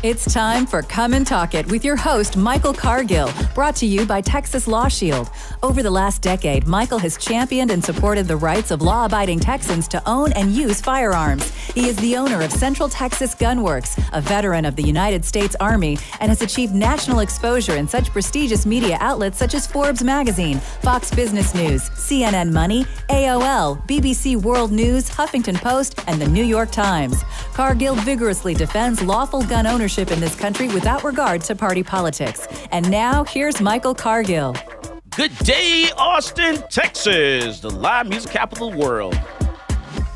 It's time for Come and Talk It with your host, Michael Cargill, brought to you by Texas Law Shield. Over the last decade, Michael has championed and supported the rights of law-abiding Texans to own and use firearms. He is the owner of Central Texas Gun Works, a veteran of the United States Army, and has achieved national exposure in such prestigious media outlets such as Forbes Magazine, Fox Business News, CNN Money, AOL, BBC World News, Huffington Post, and the New York Times. Cargill vigorously defends lawful gun ownership in this country without regard to party politics. And now, here's Michael Cargill. Good day, Austin, Texas, the live music capital of the world.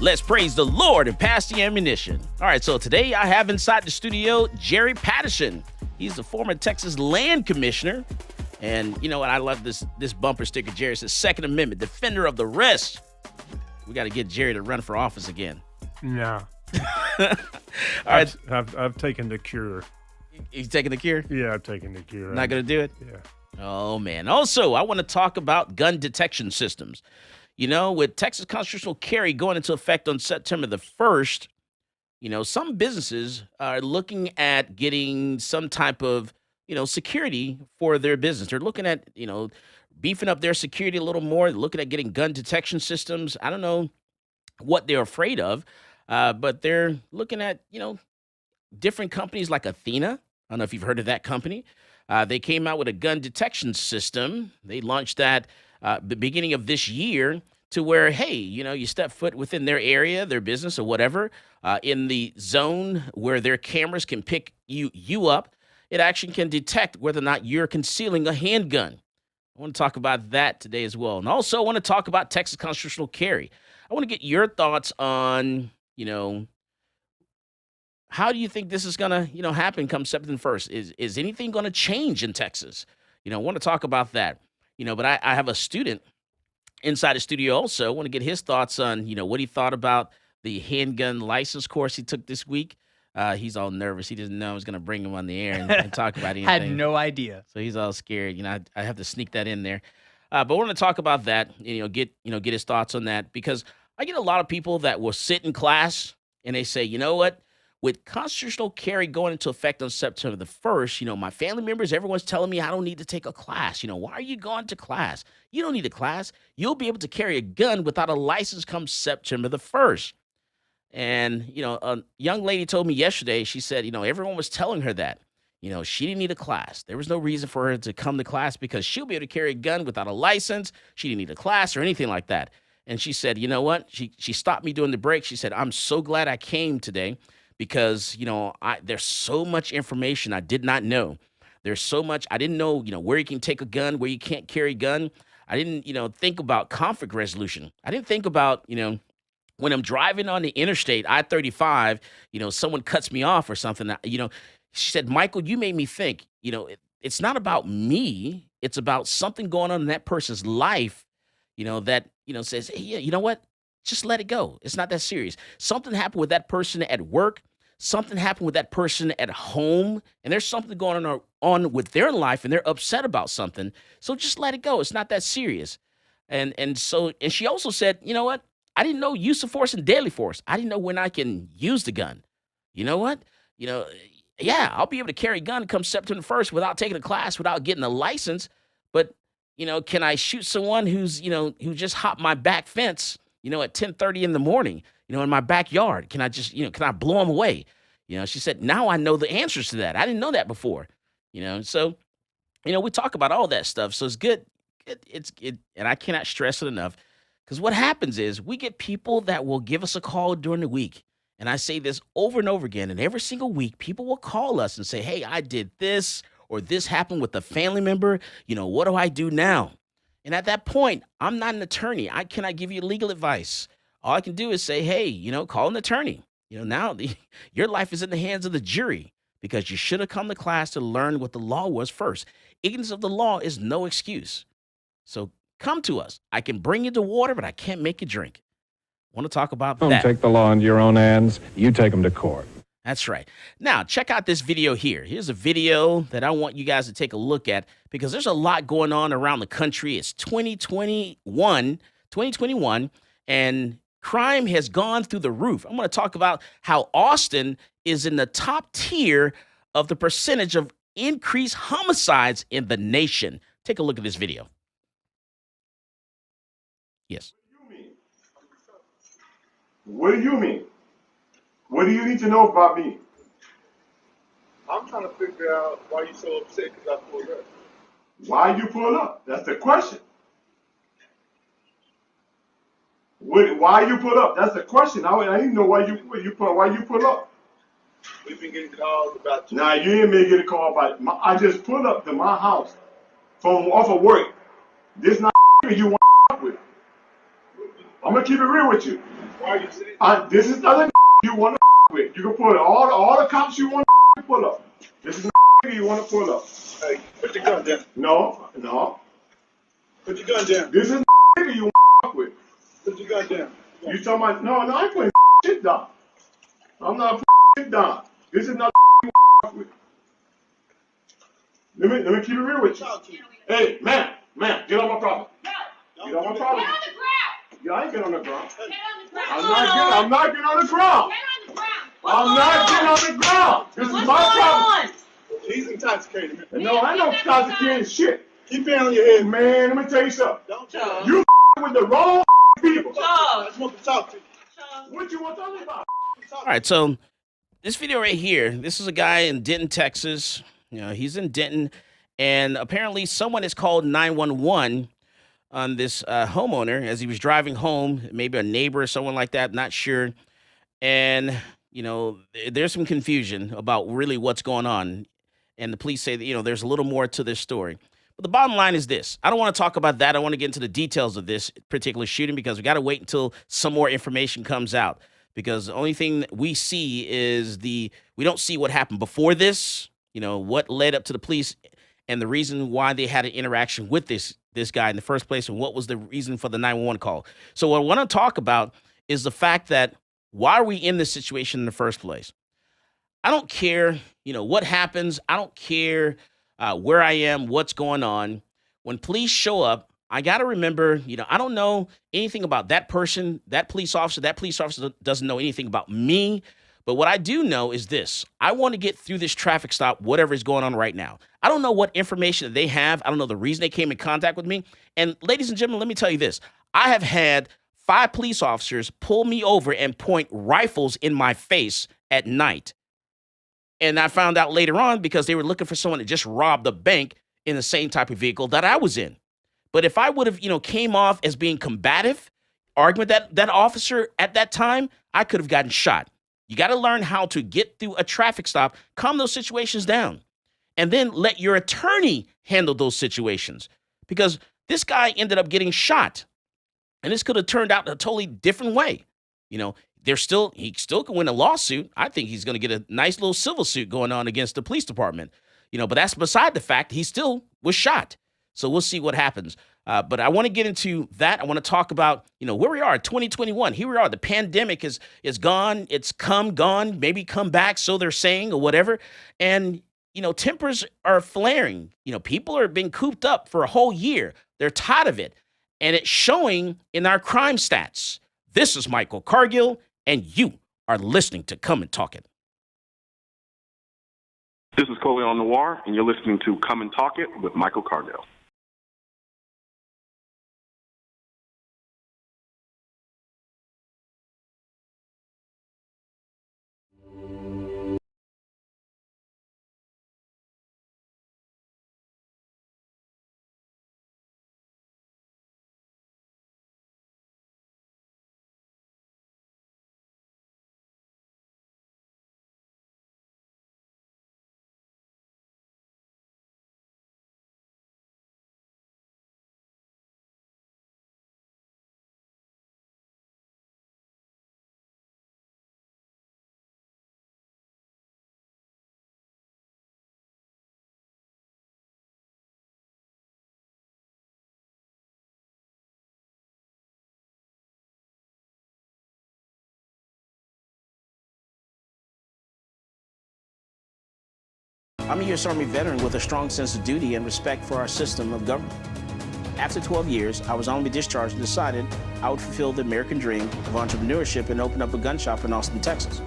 Let's praise the Lord and pass the ammunition. All right, so today I have inside the studio Jerry Patterson. He's the former Texas Land Commissioner. And you know what? I love this bumper sticker, Jerry. It says Second Amendment, defender of the rest. We got to get Jerry to run for office again. No. All right. I've taken the cure. He's taking the cure? Yeah, I've taken the cure. Not going to do it? Yeah. Oh, man. Also, I want to talk about gun detection systems. You know, with Texas constitutional carry going into effect on September the 1st, you know, some businesses are looking at getting some type of, you know, security for their business. They're looking at, you know, beefing up their security a little more, looking at getting gun detection systems. I don't know what they're afraid of, but they're looking at, you know, different companies like Athena. I don't know if you've heard of that company. They came out with a gun detection system. They launched that the beginning of this year to where, hey, you know, you step foot within their area, their business or whatever, in the zone where their cameras can pick you up. It actually can detect whether or not you're concealing a handgun. I want to talk about that today as well. And also I want to talk about Texas constitutional carry. I want to get your thoughts on, you know, how do you think this is going to, you know, happen come September 1st? Is anything going to change in Texas? You know, I want to talk about that. You know, but I have a student inside the studio also. I want to get his thoughts on, you know, what he thought about the handgun license course he took this week. He's all nervous. He doesn't know I was going to bring him on the air and talk about anything. Had no idea. So he's all scared. You know, I have to sneak that in there. But I want to talk about that, get his thoughts on that, because I get a lot of people that will sit in class and they say, you know what? With constitutional carry going into effect on September the 1st, you know, my family members, everyone's telling me I don't need to take a class. You know, why are you going to class? You don't need a class. You'll be able to carry a gun without a license come September the 1st. And, you know, a young lady told me yesterday, she said, you know, everyone was telling her that, you know, she didn't need a class. There was no reason for her to come to class because she'll be able to carry a gun without a license. She didn't need a class or anything like that. And she said, you know what? She stopped me during the break. She said, I'm so glad I came today. Because, you know, there's so much information I did not know. There's so much I didn't know, you know, where you can take a gun, where you can't carry a gun. I didn't, you know, think about conflict resolution. I didn't think about, you know, when I'm driving on the interstate, I-35, you know, someone cuts me off or something. You know, she said, Michael, you made me think, you know, it's not about me. It's about something going on in that person's life, you know, that, you know, says, hey, yeah, you know what? Just let it go. It's not that serious. Something happened with that person at work. Something happened with that person at home, and there's something going on with their life, and they're upset about something. So just let it go. It's not that serious. And she also said, you know what? I didn't know use of force and deadly force. I didn't know when I can use the gun. You know what? You know, yeah, I'll be able to carry a gun come September 1st without taking a class, without getting a license. But, you know, can I shoot someone who just hopped my back fence, you know, at 10:30 in the morning? You know, in my backyard, can I blow them away? You know, she said, now I know the answers to that. I didn't know that before, you know. So, you know, we talk about all that stuff. So it's good. And I cannot stress it enough, because what happens is we get people that will give us a call during the week. And I say this over and over again. And every single week, people will call us and say, hey, I did this, or this happened with a family member. You know, what do I do now? And at that point, I'm not an attorney. I cannot give you legal advice. All I can do is say, hey, you know, call an attorney. You know, now your life is in the hands of the jury, because you should have come to class to learn what the law was first. Ignorance of the law is no excuse. So come to us. I can bring you the water, but I can't make you drink. Want to talk about that. Don't take the law into your own hands. You take them to court. That's right. Now, check out this video here. Here's a video that I want you guys to take a look at, because there's a lot going on around the country. It's 2021, and crime has gone through the roof. I'm going to talk about how Austin is in the top tier of the percentage of increased homicides in the nation. Take a look at this video. Yes. What do you mean? What do you need to know about me? I'm trying to figure out why you're so upset because I pulled up. Why you pull up? That's the question. Why you pull up? That's the question. I need to know why you pull up. We've been getting calls about you. Nah, you didn't make it a call about I just pulled up to my house from off of work. This not you want with. I'm gonna keep it real with you. Why are you sitting? This is other you want to with. You can pull it. All the cops you want to pull up. This is you want to pull up. Hey, put your gun down. No. Put your gun down. This is you want with. Put your gun down. You talking about no? I ain't putting shit down. I'm not putting shit down. This is not you with. Let me keep it real with you. Hey, man, get on my property. Get on my property. Get on the ground. Yeah, I ain't get on the ground. Get on the ground. I'm not getting on the ground. Get on the ground. I'm not getting on the ground. This is What's my going property. on? He's intoxicated. No, I don't intoxicating shit. Keep it on your head, man. Man, let me tell you something. Don't You with the wrong people. I just want to talk to you. What you want to tell me about? All right, so this video right here, this is a guy in Denton, Texas. You know, he's in Denton, and apparently someone has called 911 on this homeowner as he was driving home, maybe a neighbor or someone like that, not sure. And, you know, there's some confusion about really what's going on. And the police say that, you know, there's a little more to this story. But the bottom line is this. I don't want to talk about that. I want to get into the details of this particular shooting because we got to wait until some more information comes out. Because the only thing that we see is we don't see what happened before this, you know, what led up to the police and the reason why they had an interaction with this guy in the first place and what was the reason for the 911 call. So what I want to talk about is the fact that why are we in this situation in the first place? I don't care, you know, what happens. I don't care where I am, what's going on. When police show up, I got to remember, you know, I don't know anything about that person, that police officer doesn't know anything about me. But what I do know is this. I want to get through this traffic stop, whatever is going on right now. I don't know what information that they have. I don't know the reason they came in contact with me. And ladies and gentlemen, let me tell you this. I have had 5 police officers pull me over and point rifles in my face at night. And I found out later on because they were looking for someone that just robbed a bank in the same type of vehicle that I was in. But if I would have, you know, came off as being combative, arguing that officer at that time, I could have gotten shot. You got to learn how to get through a traffic stop, calm those situations down, and then let your attorney handle those situations. Because this guy ended up getting shot, and this could have turned out a totally different way. You know, he still can win a lawsuit. I think he's going to get a nice little civil suit going on against the police department. You know, but that's beside the fact he still was shot. So we'll see what happens. But I want to get into that. I want to talk about, you know, where we are, 2021. Here we are. The pandemic is gone. It's gone, maybe come back, so they're saying, or whatever. And, you know, tempers are flaring. You know, people are being cooped up for a whole year. They're tired of it. And it's showing in our crime stats. This is Michael Cargill, and you are listening to Come and Talk It. This is Coleon Noir, and you're listening to Come and Talk It with Michael Cargill. I'm a U.S. Army veteran with a strong sense of duty and respect for our system of government. After 12 years, I was honorably discharged and decided I would fulfill the American dream of entrepreneurship and open up a gun shop in Austin, Texas.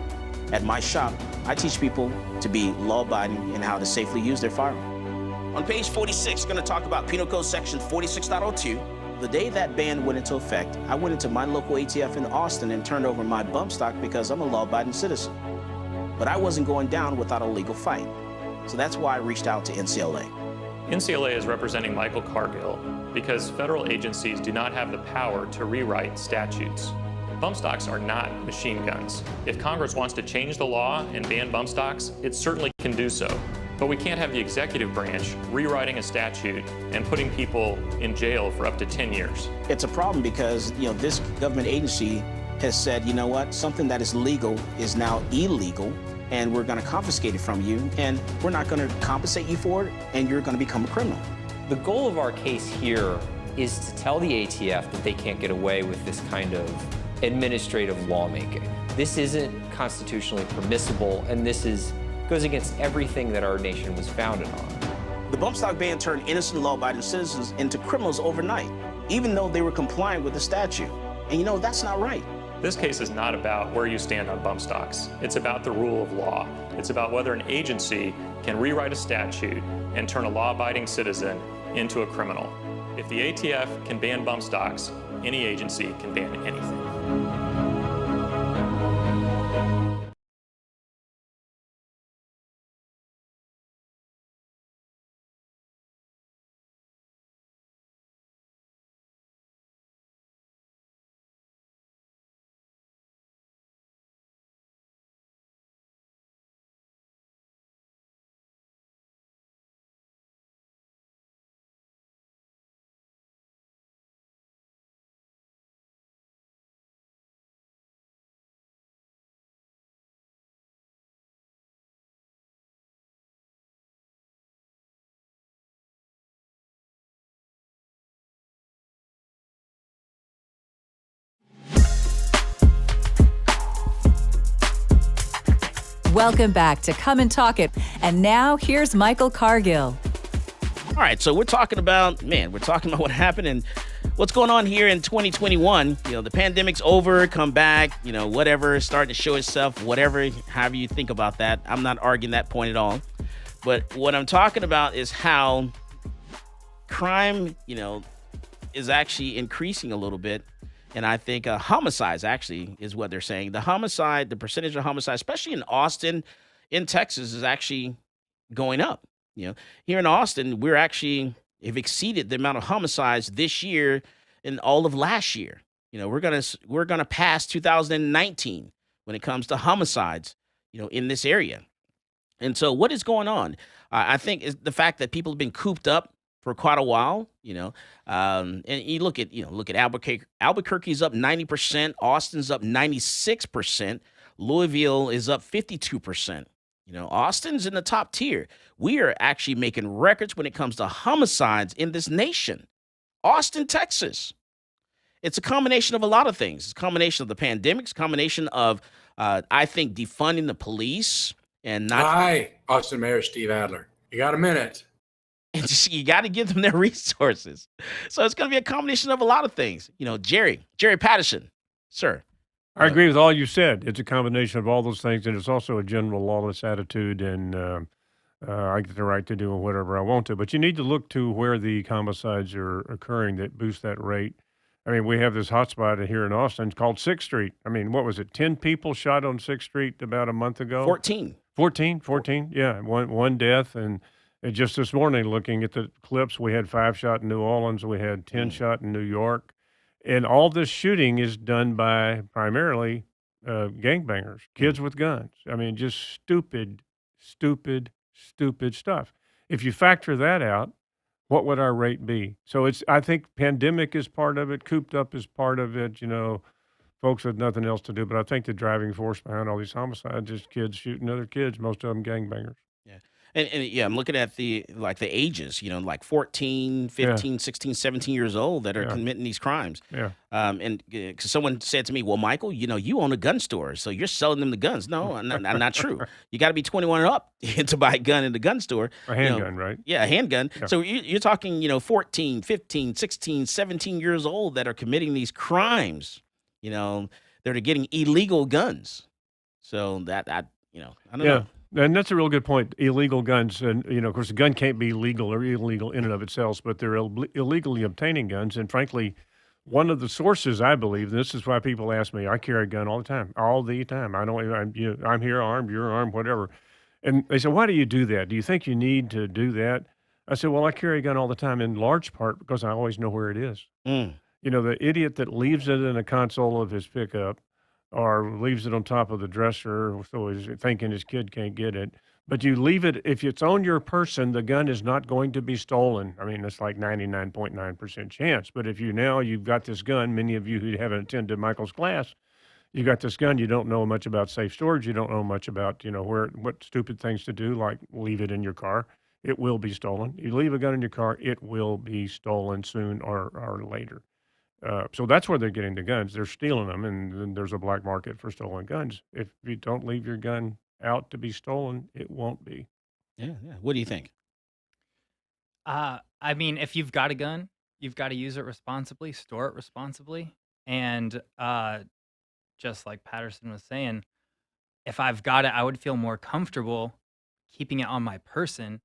At my shop, I teach people to be law-abiding and how to safely use their firearm. On page 46, we're going to talk about Penal Code Section 46.02. The day that ban went into effect, I went into my local ATF in Austin and turned over my bump stock because I'm a law-abiding citizen. But I wasn't going down without a legal fight. So that's why I reached out to NCLA. NCLA is representing Michael Cargill because federal agencies do not have the power to rewrite statutes. Bump stocks are not machine guns. If Congress wants to change the law and ban bump stocks, it certainly can do so. But we can't have the executive branch rewriting a statute and putting people in jail for up to 10 years. It's a problem because, this government agency has said, you know what, something that is legal is now illegal, and we're going to confiscate it from you, and we're not going to compensate you for it, and you're going to become a criminal. The goal of our case here is to tell the ATF that they can't get away with this kind of administrative lawmaking. This isn't constitutionally permissible, and this goes against everything that our nation was founded on. The bump stock ban turned innocent law-abiding citizens into criminals overnight, even though they were complying with the statute. And that's not right. This case is not about where you stand on bump stocks. It's about the rule of law. It's about whether an agency can rewrite a statute and turn a law-abiding citizen into a criminal. If the ATF can ban bump stocks, any agency can ban anything. Welcome back to Come and Talk It. And now here's Michael Cargill. All right, so we're talking about what happened and what's going on here in 2021. The pandemic's over, come back, whatever, starting to show itself, whatever, however you think about that. I'm not arguing that point at all. But what I'm talking about is how crime, is actually increasing a little bit. And I think homicides actually is what they're saying. The percentage of homicide, especially in Austin, in Texas, is actually going up. Here in Austin, we're actually have exceeded the amount of homicides this year and all of last year. We're gonna pass 2019 when it comes to homicides, in this area. And so, what is going on? I think is the fact that people have been cooped up for quite a while, and you look at Albuquerque. Albuquerque's up 90%, Austin's up 96%, Louisville is up 52%. Austin's in the top tier. We are actually making records when it comes to homicides in this nation. Austin, Texas. It's a combination of a lot of things. It's a combination of the pandemic, it's a combination of, I think, defunding the police and not. Hi, Austin Mayor Steve Adler. You got a minute? You got to give them their resources. So it's going to be a combination of a lot of things. Jerry Patterson, sir. I agree with all you said. It's a combination of all those things, and it's also a general lawless attitude, and I get the right to do whatever I want to. But you need to look to where the homicides are occurring that boost that rate. I mean, we have this hotspot here in Austin called 6th Street. I mean, what was it, 10 people shot on 6th Street about a month ago? 14, yeah, one death, and just this morning, looking at the clips, we had 5 shot in New Orleans, we had 10 shot in New York, and all this shooting is done by primarily gangbangers, kids with guns. I mean, just stupid stuff. If you factor that out, what would our rate be? So I think pandemic is part of it, cooped up is part of it, folks with nothing else to do. But I think the driving force behind all these homicides is kids shooting other kids, most of them gangbangers. Yeah. And yeah, I'm looking at the ages, like 14, 15, 16, 17 years old that are committing these crimes. Yeah. And cause someone said to me, well, Michael, you own a gun store, so you're selling them the guns. No, not true. You got to be 21 and up to buy a gun in the gun store. A handgun, right? Yeah, a handgun. Yeah. So you're talking, 14, 15, 16, 17 years old that are committing these crimes, that are getting illegal guns. So that I don't Yeah, know. and that's a real good point. Illegal guns, and of course, a gun can't be legal or illegal in and of itself, but they're illegally obtaining guns. And frankly, one of the sources, I believe, this is why people ask me. I carry a gun all the time, all the time. I don't. I'm here armed, you're armed, whatever. And they say, why do you do that? Do you think you need to do that? I said, well, I carry a gun all the time, in large part because I always know where it is. Mm. The idiot that leaves it in the console of his pickup or leaves it on top of the dresser so he's thinking his kid can't get it. But you leave it, if it's on your person, the gun is not going to be stolen. I mean, it's like 99.9% chance. But if you've got this gun, many of you who haven't attended Michael's class, you got this gun, you don't know much about safe storage, you don't know much about, what stupid things to do, like leave it in your car. It will be stolen. You leave a gun in your car, it will be stolen soon or later. So that's where they're getting the guns. They're stealing them, and then there's a black market for stolen guns. If you don't leave your gun out to be stolen, it won't be. Yeah. What do you think? I mean, if you've got a gun, you've got to use it responsibly, store it responsibly, and just like Patterson was saying, if I've got it, I would feel more comfortable keeping it on my person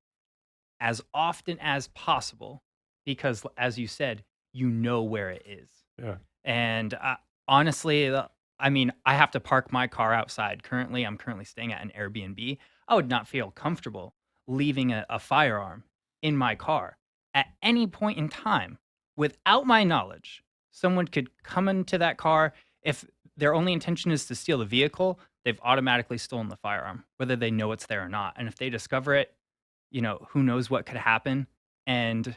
as often as possible because, as you said, you know where it is. Yeah. And honestly, I mean, I have to park my car outside. I'm currently staying at an Airbnb. I would not feel comfortable leaving a firearm in my car at any point in time without my knowledge. Someone could come into that car. If their only intention is to steal the vehicle, they've automatically stolen the firearm, whether they know it's there or not. And if they discover it, who knows what could happen. And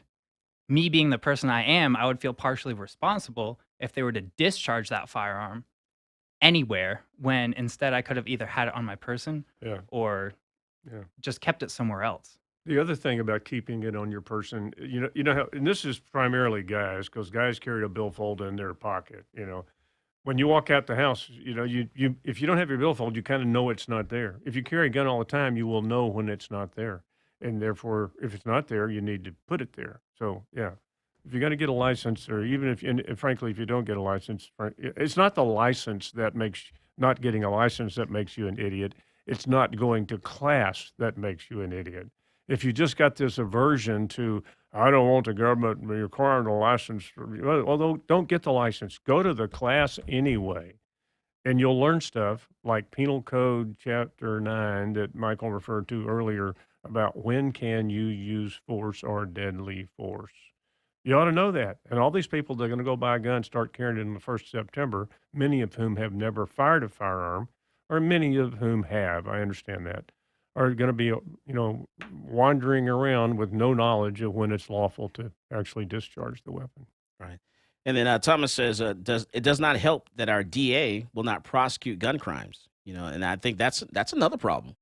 me being the person I am, I would feel partially responsible if they were to discharge that firearm anywhere when instead I could have either had it on my person or just kept it somewhere else. The other thing about keeping it on your person, you know how, and this is primarily guys, because guys carry a billfold in their pocket. When you walk out the house, you if you don't have your billfold, you kind of know it's not there. If you carry a gun all the time, you will know when it's not there. And therefore, if it's not there, you need to put it there. So, yeah, if you're going to get a license, or even and frankly, if you don't get a license, it's not the license that not getting a license that makes you an idiot. It's not going to class that makes you an idiot. If you just got this aversion to, I don't want the government requiring a license, although don't get the license, go to the class anyway. And you'll learn stuff like Penal Code Chapter 9 that Michael referred to earlier about when can you use force or deadly force. You ought to know that. And all these people that are going to go buy a gun, start carrying it on the 1st of September, many of whom have never fired a firearm, or many of whom have, I understand that, are going to be, wandering around with no knowledge of when it's lawful to actually discharge the weapon. Right. And then Thomas says, it does not help that our DA will not prosecute gun crimes. And I think that's another problem.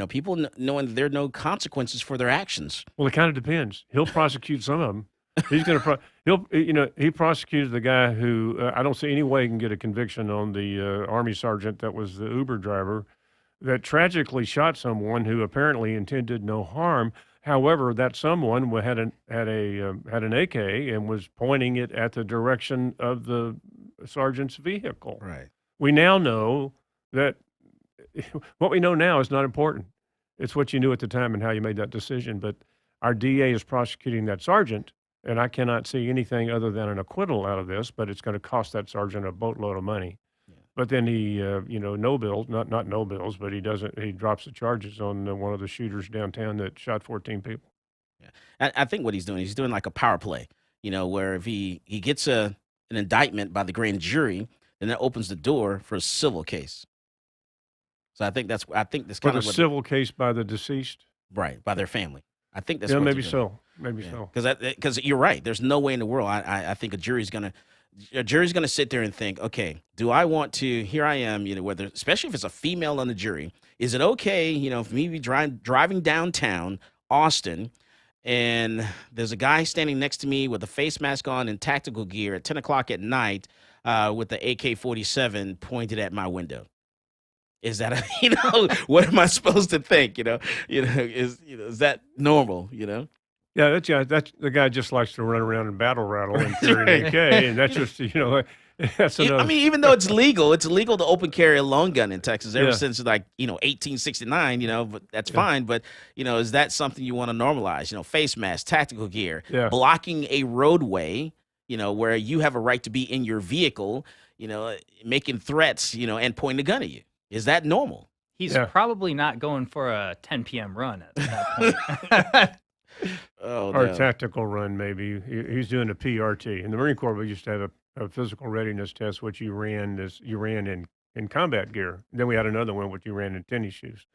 People knowing there are no consequences for their actions. Well, it kind of depends. He'll prosecute some of them. He's going to he prosecuted the guy who I don't see any way he can get a conviction on the Army sergeant that was the Uber driver that tragically shot someone who apparently intended no harm. However, that someone had an AK and was pointing it at the direction of the sergeant's vehicle. Right. We now know that what we know now is not important. It's what you knew at the time and how you made that decision. But our DA is prosecuting that sergeant, and I cannot see anything other than an acquittal out of this. But it's going to cost that sergeant a boatload of money. Yeah. But then he, no bills, not no bills, but he drops the charges on one of the shooters downtown that shot 14 people. Yeah, I think what he's doing like a power play. Where if he gets an indictment by the grand jury, then that opens the door for a civil case. So I think that's kind of a civil case by the deceased, right? By their family. I think that's maybe so. Because you're right. There's no way in the world. I think a jury's gonna sit there and think, okay, do I want to? Here I am. Whether especially if it's a female on the jury, is it okay? For me to be driving downtown Austin, and there's a guy standing next to me with a face mask on and tactical gear at 10 o'clock at night with the AK-47 pointed at my window. Is that what am I supposed to think? Is that normal? Yeah, that's the guy just likes to run around and battle rattle and carry an AK, and that's just That's I another. mean, even though it's legal to open carry a long gun in Texas ever Yeah. since 1869. But that's Yeah. fine. But is that something you want to normalize? Face mask, tactical gear, Yeah. blocking a roadway. Where you have a right to be in your vehicle. Making threats. And pointing a gun at you. Is that normal? He's Yeah. probably not going for a 10 p.m. run at that point. Oh, Or no. a tactical run, maybe. He's doing a PRT. In the Marine Corps, we used to have a physical readiness test, which you ran in combat gear. Then we had another one, which you ran in tennis shoes.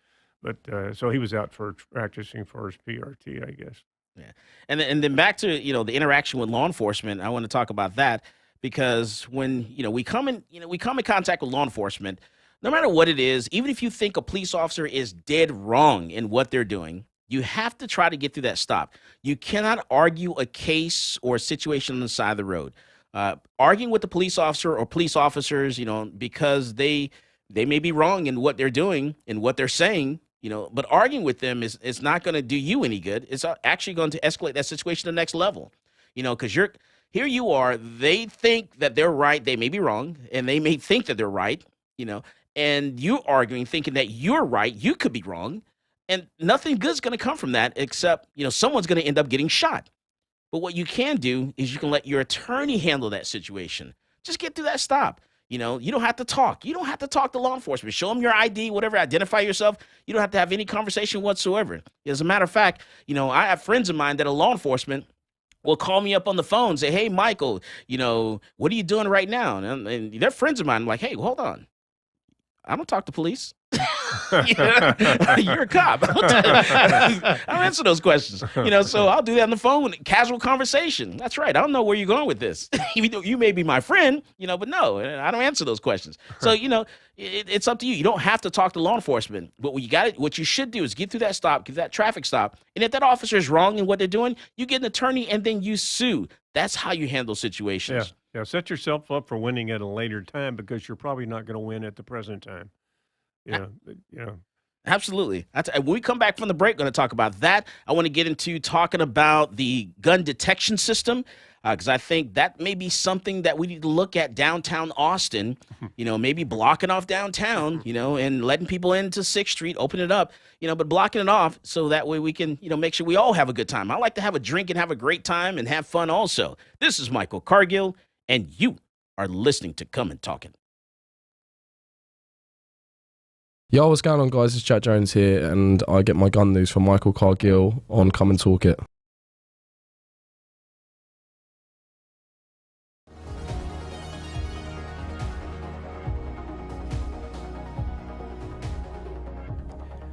But so he was out for practicing for his PRT, I guess. Yeah. And then back to, the interaction with law enforcement. I want to talk about that because when, we come in contact with law enforcement, no matter what it is, even if you think a police officer is dead wrong in what they're doing, you have to try to get through that stop. You cannot argue a case or a situation on the side of the road. Arguing with the police officer or police officers, because they may be wrong in what they're doing and what they're saying, but arguing with them is not going to do you any good. It's actually going to escalate that situation to the next level, because here you are, they think that they're right. They may be wrong and they may think that they're right, and you're arguing thinking that you're right. You could be wrong. And nothing good's going to come from that except, someone's going to end up getting shot. But what you can do is you can let your attorney handle that situation. Just get through that stop. You don't have to talk. You don't have to talk to law enforcement. Show them your ID, whatever, identify yourself. You don't have to have any conversation whatsoever. As a matter of fact, I have friends of mine that are law enforcement will call me up on the phone and say, hey, Michael, what are you doing right now? And they're friends of mine. I'm like, hey, hold on. I don't talk to police. You're a cop. I don't answer those questions. So I'll do that on the phone, casual conversation. That's right. I don't know where you're going with this. You may be my friend, but no, I don't answer those questions. So, it's up to you. You don't have to talk to law enforcement. But what you should do is get through that stop, get that traffic stop. And if that officer is wrong in what they're doing, you get an attorney and then you sue. That's how you handle situations. Yeah. Set yourself up for winning at a later time because you're probably not going to win at the present time. Absolutely. When we come back from the break, going to talk about that. I want to get into talking about the gun detection system because I think that may be something that we need to look at downtown Austin, maybe blocking off downtown, and letting people into 6th Street, open it up, but blocking it off so that way we can, make sure we all have a good time. I like to have a drink and have a great time and have fun also. This is Michael Cargill, and you are listening to Come and Talkin'. Yo, what's going on, guys? It's Jack Jones here, and I get my gun news from Michael Cargill on Come and Talk It.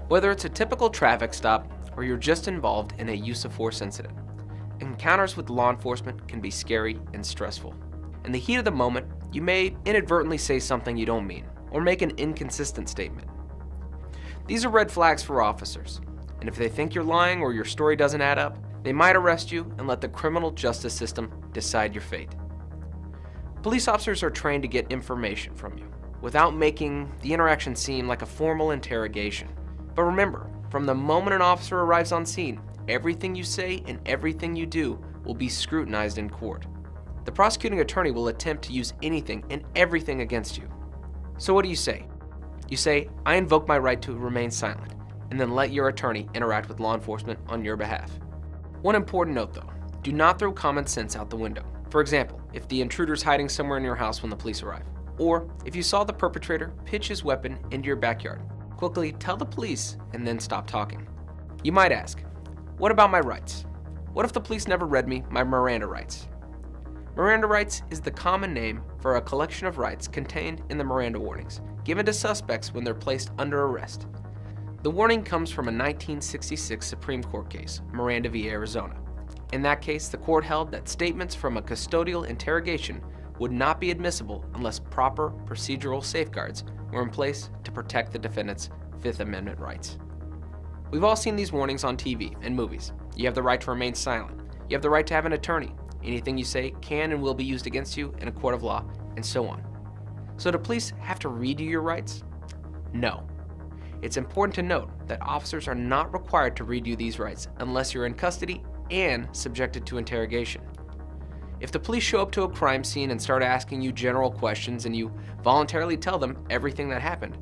Whether it's a typical traffic stop or you're just involved in a use of force incident, encounters with law enforcement can be scary and stressful. In the heat of the moment, you may inadvertently say something you don't mean or make an inconsistent statement. These are red flags for officers, and if they think you're lying or your story doesn't add up, they might arrest you and let the criminal justice system decide your fate. Police officers are trained to get information from you without making the interaction seem like a formal interrogation. But remember, from the moment an officer arrives on scene, everything you say and everything you do will be scrutinized in court. The prosecuting attorney will attempt to use anything and everything against you. So what do you say? You say, I invoke my right to remain silent, and then let your attorney interact with law enforcement on your behalf. One important note though, do not throw common sense out the window. For example, if the intruder's hiding somewhere in your house when the police arrive, or if you saw the perpetrator pitch his weapon into your backyard, quickly tell the police and then stop talking. You might ask, what about my rights? What if the police never read me my Miranda rights? Miranda rights is the common name for a collection of rights contained in the Miranda warnings, given to suspects when they're placed under arrest. The warning comes from a 1966 Supreme Court case, Miranda v. Arizona. In that case, the court held that statements from a custodial interrogation would not be admissible unless proper procedural safeguards were in place to protect the defendant's Fifth Amendment rights. We've all seen these warnings on TV and movies. You have the right to remain silent. You have the right to have an attorney. Anything you say can and will be used against you in a court of law, and so on. So do police have to read you your rights? No. It's important to note that officers are not required to read you these rights unless you're in custody and subjected to interrogation. If the police show up to a crime scene and start asking you general questions and you voluntarily tell them everything that happened,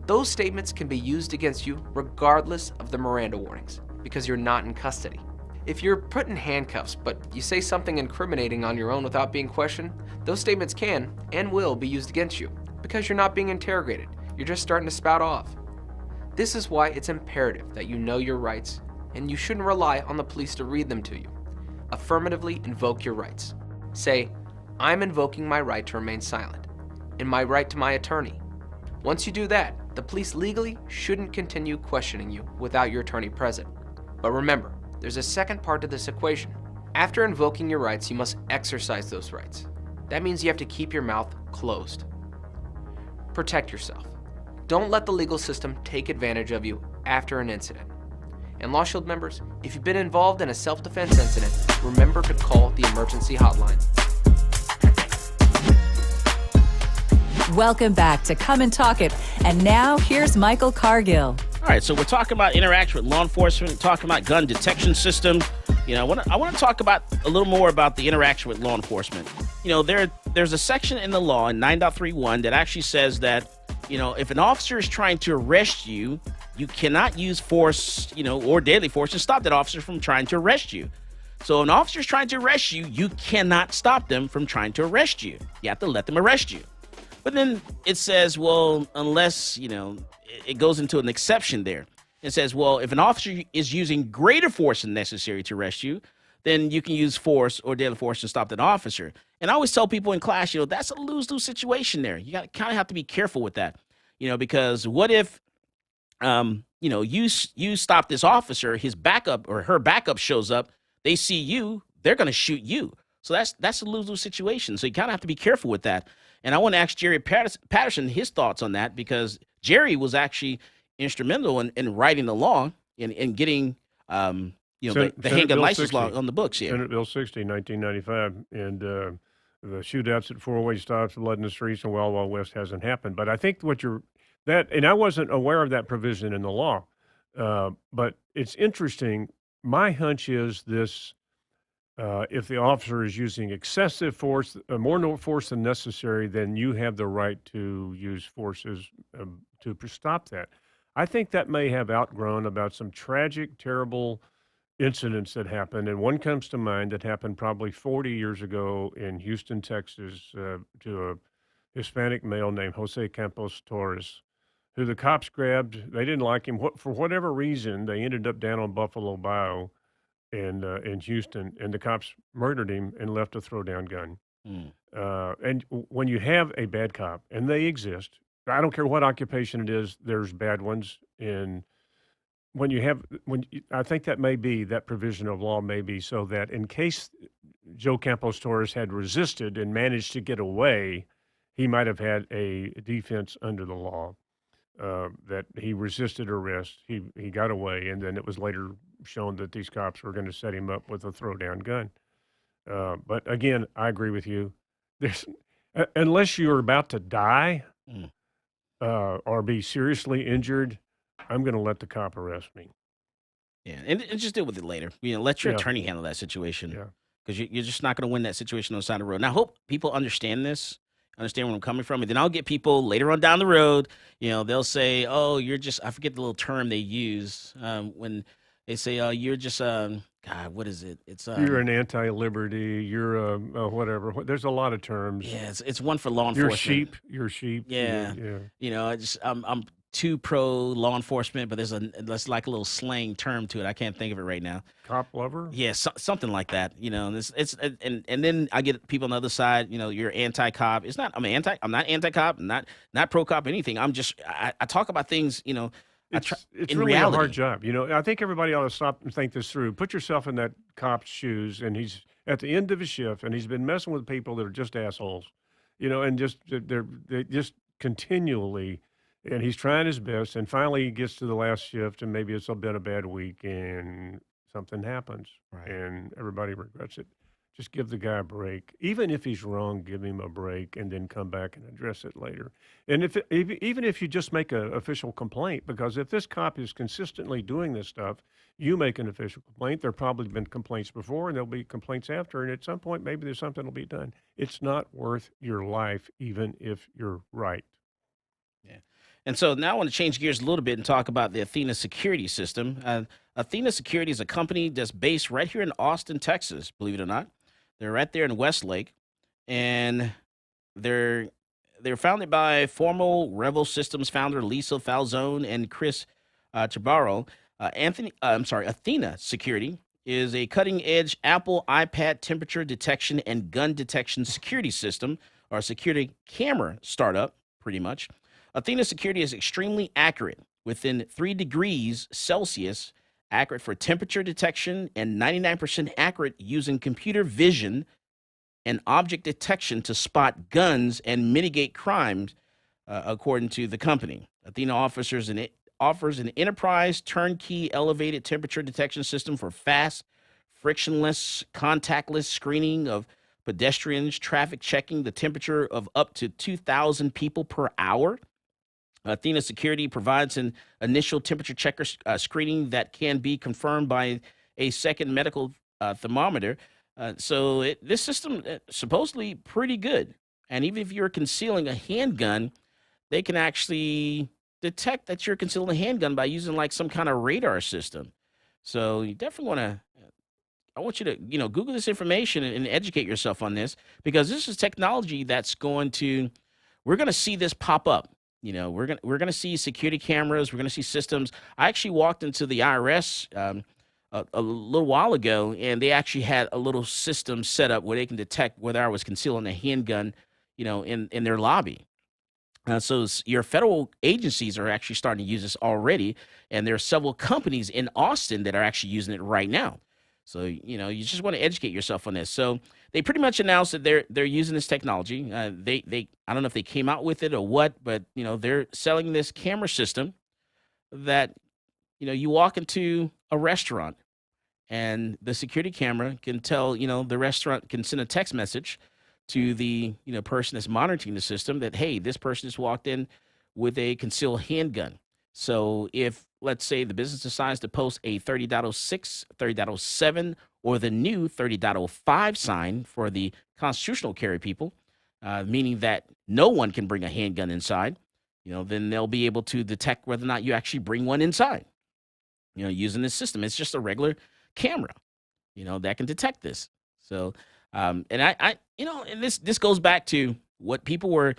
those statements can be used against you regardless of the Miranda warnings, because you're not in custody. If you're put in handcuffs, but you say something incriminating on your own without being questioned, those statements can and will be used against you, because you're not being interrogated. You're just starting to spout off. This is why it's imperative that you know your rights, and you shouldn't rely on the police to read them to you. Affirmatively invoke your rights. Say, I'm invoking my right to remain silent, and my right to my attorney. Once you do that, the police legally shouldn't continue questioning you without your attorney present. But remember, there's a second part to this equation. After invoking your rights, you must exercise those rights. That means you have to keep your mouth closed. Protect yourself. Don't let the legal system take advantage of you after an incident. And Law Shield members, if you've been involved in a self-defense incident, remember to call the emergency hotline. Welcome back to Come and Talk It. And now here's Michael Cargill. All right, so we're talking about interaction with law enforcement, talking about gun detection system. You know, I want to talk about a little more about the interaction with law enforcement. You know, there's a section in the law in 9.31 that actually says that, you know, if an officer is trying to arrest you, you cannot use force, you know, or deadly force to stop that officer from trying to arrest you. So if an officer is trying to arrest you, you cannot stop them from trying to arrest you. You have to let them arrest you. But then it says, well, unless, you know, it goes into an exception there. It says, well, if an officer is using greater force than necessary to arrest you, then you can use force or deadly force to stop that officer. And I always tell people in class, you know, that's a lose-lose situation there. You got to kind of have to be careful with that, you know, because what if, you know, you stop this officer, his backup or her backup shows up, they see you, they're going to shoot you. So that's a lose-lose situation. So you kind of have to be careful with that. And I want to ask Jerry Patterson his thoughts on that, because Jerry was actually instrumental in writing the law and getting, you know, the handgun license law on the books. Yeah. Senate Bill 60, 1995. And the shootouts at four-way stops, blood in the streets, and Wild Wild West hasn't happened. But I think and I wasn't aware of that provision in the law, but it's interesting. My hunch is this: if the officer is using excessive force, more force than necessary, then you have the right to use forces to stop that. I think that may have outgrown about some tragic, terrible incidents that happened, and one comes to mind that happened probably 40 years ago in Houston, Texas, to a Hispanic male named Jose Campos Torres, who the cops grabbed. They didn't like him. For whatever reason, they ended up down on Buffalo Bayou in Houston, and the cops murdered him and left a throwdown gun. And when you have a bad cop, and they exist, I don't care what occupation it is, there's bad ones. And I think that provision of law may be so that in case Joe Campos Torres had resisted and managed to get away, he might have had a defense under the law. That he resisted arrest, he got away, and then it was later shown that these cops were going to set him up with a throwdown gun. But again, I agree with you. Unless you're about to die or be seriously injured, I'm going to let the cop arrest me. Yeah, and just deal with it later. You know, let your attorney handle that situation. Yeah, because you're just not going to win that situation on the side of the road. And I hope people understand this. Understand where I'm coming from. And then I'll get people later on down the road, you know, they'll say, oh, you're just, I forget the little term they use when they say, oh, you're just, God, what is it? It's you're an anti-liberty, you're whatever. There's a lot of terms. Yeah, it's one for law enforcement. You're sheep. Yeah. You know, I'm too pro law enforcement, but there's like a little slang term to it. I can't think of it right now. Cop lover? Yeah, something like that. You know, and and then I get people on the other side. You know, you're anti-cop. It's not. I'm not anti-cop. Not pro-cop. Anything. I'm just. I talk about things. You know, it's in really reality. a hard job. You know, I think everybody ought to stop and think this through. Put yourself in that cop's shoes, and he's at the end of his shift, and he's been messing with people that are just assholes. You know, and they just continually. And he's trying his best, and finally he gets to the last shift, and maybe it's been a bad week, and something happens, and everybody regrets it. just give the guy a break. Even if he's wrong, give him a break and then come back and address it later. And even if you just make an official complaint, because if this cop is consistently doing this stuff, you make an official complaint. There have probably been complaints before, and there'll be complaints after. And at some point, maybe there's something will be done. It's not worth your life, even if you're right. Yeah. And so now I want to change gears a little bit and talk about the Athena security system. Athena Security is a company that's based right here in Austin, Texas, believe it or not. They're right there in Westlake, and they're founded by former Revel Systems founder Lisa Falzone and Chris Chabaro. Athena Security is a cutting-edge Apple iPad temperature detection and gun detection security system, or a security camera startup, pretty much. Athena Security is extremely accurate, within 3 degrees Celsius, accurate for temperature detection, and 99% accurate using computer vision and object detection to spot guns and mitigate crimes, according to the company. Athena offers an enterprise turnkey elevated temperature detection system for fast, frictionless, contactless screening of pedestrians, traffic checking the temperature of up to 2,000 people per hour. Athena Security provides an initial temperature checker screening that can be confirmed by a second medical thermometer. This system supposedly pretty good. And even if you're concealing a handgun, they can actually detect that you're concealing a handgun by using like some kind of radar system. So you definitely I want you to, Google this information and educate yourself on this, because this is technology that's we're going to see this pop up. We're gonna see security cameras. We're gonna see systems. I actually walked into the IRS a little while ago, and they actually had a little system set up where they can detect whether I was concealing a handgun, in their lobby. So your federal agencies are actually starting to use this already, and there are several companies in Austin that are actually using it right now. So you just want to educate yourself on this. So they pretty much announced that they're using this technology. They I don't know if they came out with it or what, but they're selling this camera system that you walk into a restaurant, and the security camera can tell the restaurant can send a text message to the person that's monitoring the system that, hey, this person has walked in with a concealed handgun. So if, let's say, the business decides to post a 30.06, 30.07, or the new 30.05 sign for the constitutional carry people, meaning that no one can bring a handgun inside, then they'll be able to detect whether or not you actually bring one inside, using this system. It's just a regular camera, that can detect this. So, and and this goes back to what people were,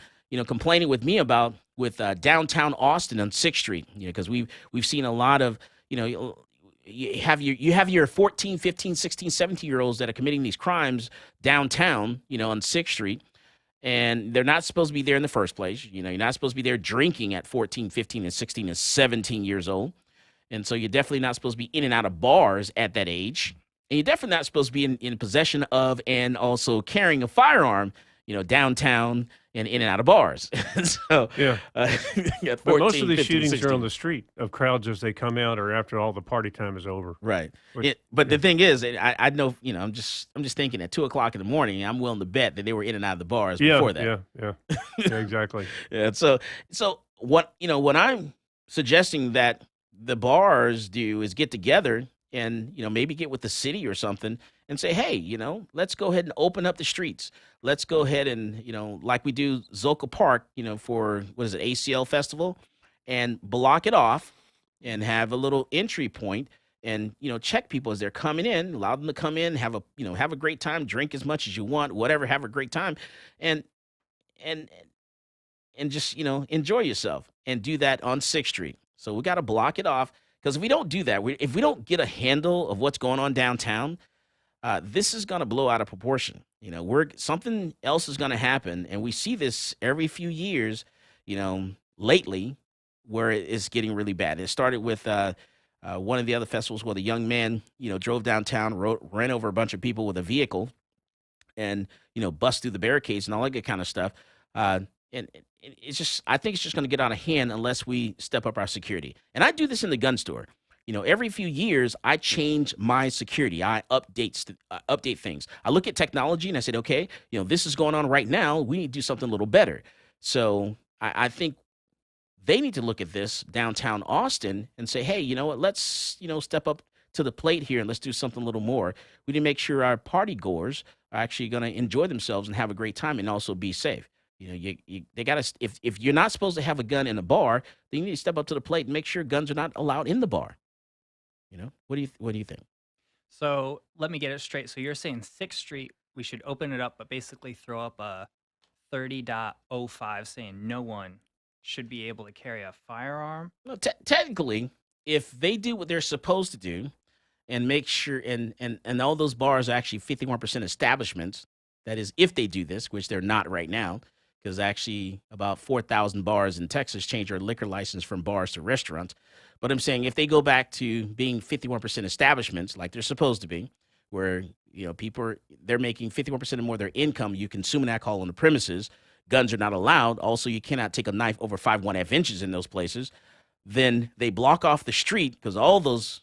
complaining with me about with downtown Austin on 6th Street, because we've seen a lot of, you have your 14, 15, 16, 17-year-olds that are committing these crimes downtown, on 6th Street, and they're not supposed to be there in the first place. You're not supposed to be there drinking at 14, 15, and 16 and 17 years old. And so you're definitely not supposed to be in and out of bars at that age. And you're definitely not supposed to be in possession of and also carrying a firearm, downtown and in and out of bars. So, yeah. 14, but most of these 15, shootings 16. are on the street of crowds as they come out or after all the party time is over. Right. But the thing is, I know, I'm just thinking at 2 o'clock in the morning, I'm willing to bet that they were in and out of the bars before that. Yeah, exactly. Yeah. So what I'm suggesting that the bars do is get together and, maybe get with the city or something and say, hey, let's go ahead and open up the streets. Let's go ahead and, like we do Zoka Park, for, what is it, ACL Festival, and block it off and have a little entry point and, check people as they're coming in, allow them to come in, have a great time, drink as much as you want, whatever, have a great time, and just, enjoy yourself, and do that on 6th Street. So we got to block it off, because if we don't do that, if we don't get a handle of what's going on downtown, this is going to blow out of proportion. Something else is going to happen, and we see this every few years, lately, where it's getting really bad. It started with one of the other festivals where the young man, drove downtown, ran over a bunch of people with a vehicle, and bust through the barricades and all that good kind of stuff. And it's just, I think it's just going to get out of hand unless we step up our security. And I do this in the gun store. every few years I change my security. I update things. I look at technology and I said, okay, this is going on right now. We need to do something a little better. So I think they need to look at this downtown Austin and say, hey, you know what? Let's, step up to the plate here and let's do something a little more. We need to make sure our party goers are actually going to enjoy themselves and have a great time and also be safe. They got to, if you're not supposed to have a gun in a bar, then you need to step up to the plate and make sure guns are not allowed in the bar. What do you think? So let me get it straight. So you're saying 6th Street, we should open it up, but basically throw up a 30.05 saying no one should be able to carry a firearm? Well, technically, if they do what they're supposed to do and make sure, and all those bars are actually 51% establishments, that is, if they do this, which they're not right now, because actually about 4,000 bars in Texas changed their liquor license from bars to restaurants. But I'm saying if they go back to being 51% establishments like they're supposed to be, where people they're making 51% or more of their income, you consuming alcohol on the premises, guns are not allowed. Also, you cannot take a knife over 5.1 inches in those places. Then they block off the street because all those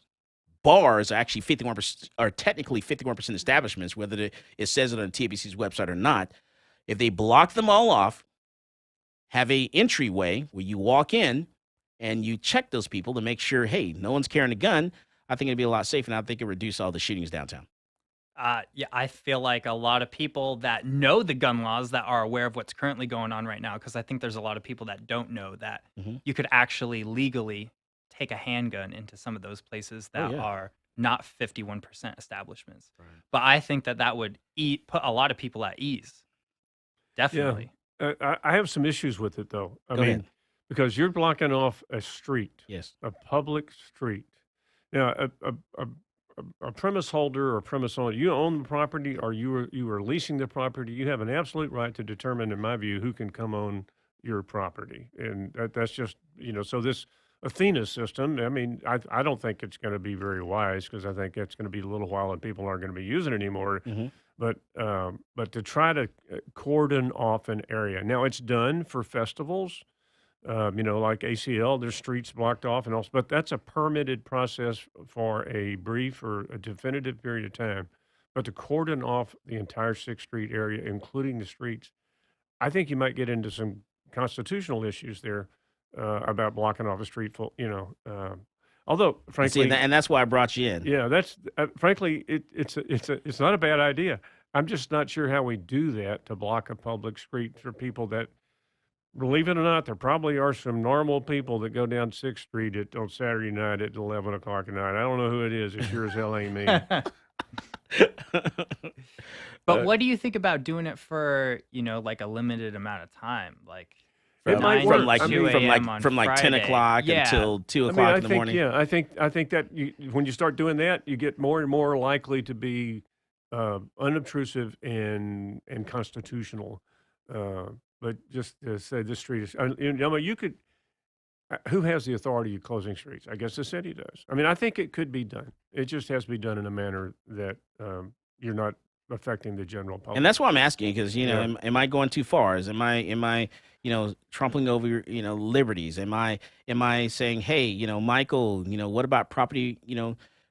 bars are actually 51%, are technically 51% establishments, whether it says it on TABC's website or not. If they block them all off, have a entryway where you walk in and you check those people to make sure, hey, no one's carrying a gun, I think it'd be a lot safer, and I think it would reduce all the shootings downtown. Yeah, I feel like a lot of people that know the gun laws that are aware of what's currently going on right now, because I think there's a lot of people that don't know that you could actually legally take a handgun into some of those places that are not 51% establishments. Right. But I think that would put a lot of people at ease. Definitely. Yeah. I have some issues with it, though. I Go mean, ahead. because you're blocking off a street, Yes. a public street. Now, a premise holder or premise owner, you own the property or you are leasing the property, you have an absolute right to determine, in my view, who can come on your property. And that's just, so this Athena system, I mean, I don't think it's going to be very wise because I think it's going to be a little while and people aren't going to be using it anymore. But to try to cordon off an area. Now, it's done for festivals. Like ACL, there's streets blocked off and all, but that's a permitted process for a brief or a definitive period of time. But to cordon off the entire 6th Street area, including the streets, I think you might get into some constitutional issues there about blocking off a street full, although frankly, and that's why I brought you in. Yeah, that's frankly, it's not a bad idea. I'm just not sure how we do that to block a public street for people that, believe it or not, there probably are some normal people that go down 6th Street on Saturday night at 11 o'clock at night. I don't know who it is. It sure as hell ain't me. But what do you think about doing it for, like a limited amount of time? Like from 9 from to like 2 a.m. on from like 10 Friday. o'clock Yeah. until 2 o'clock in the morning. Yeah, I think that when you start doing that, you get more and more likely to be unobtrusive and constitutional. But just to say this street is, you could. Who has the authority of closing streets? I guess the city does. I mean, I think it could be done. It just has to be done in a manner that you're not affecting the general public. And that's why I'm asking, because am I going too far? Am I trampling over liberties? Am I saying, hey, Michael, what about property,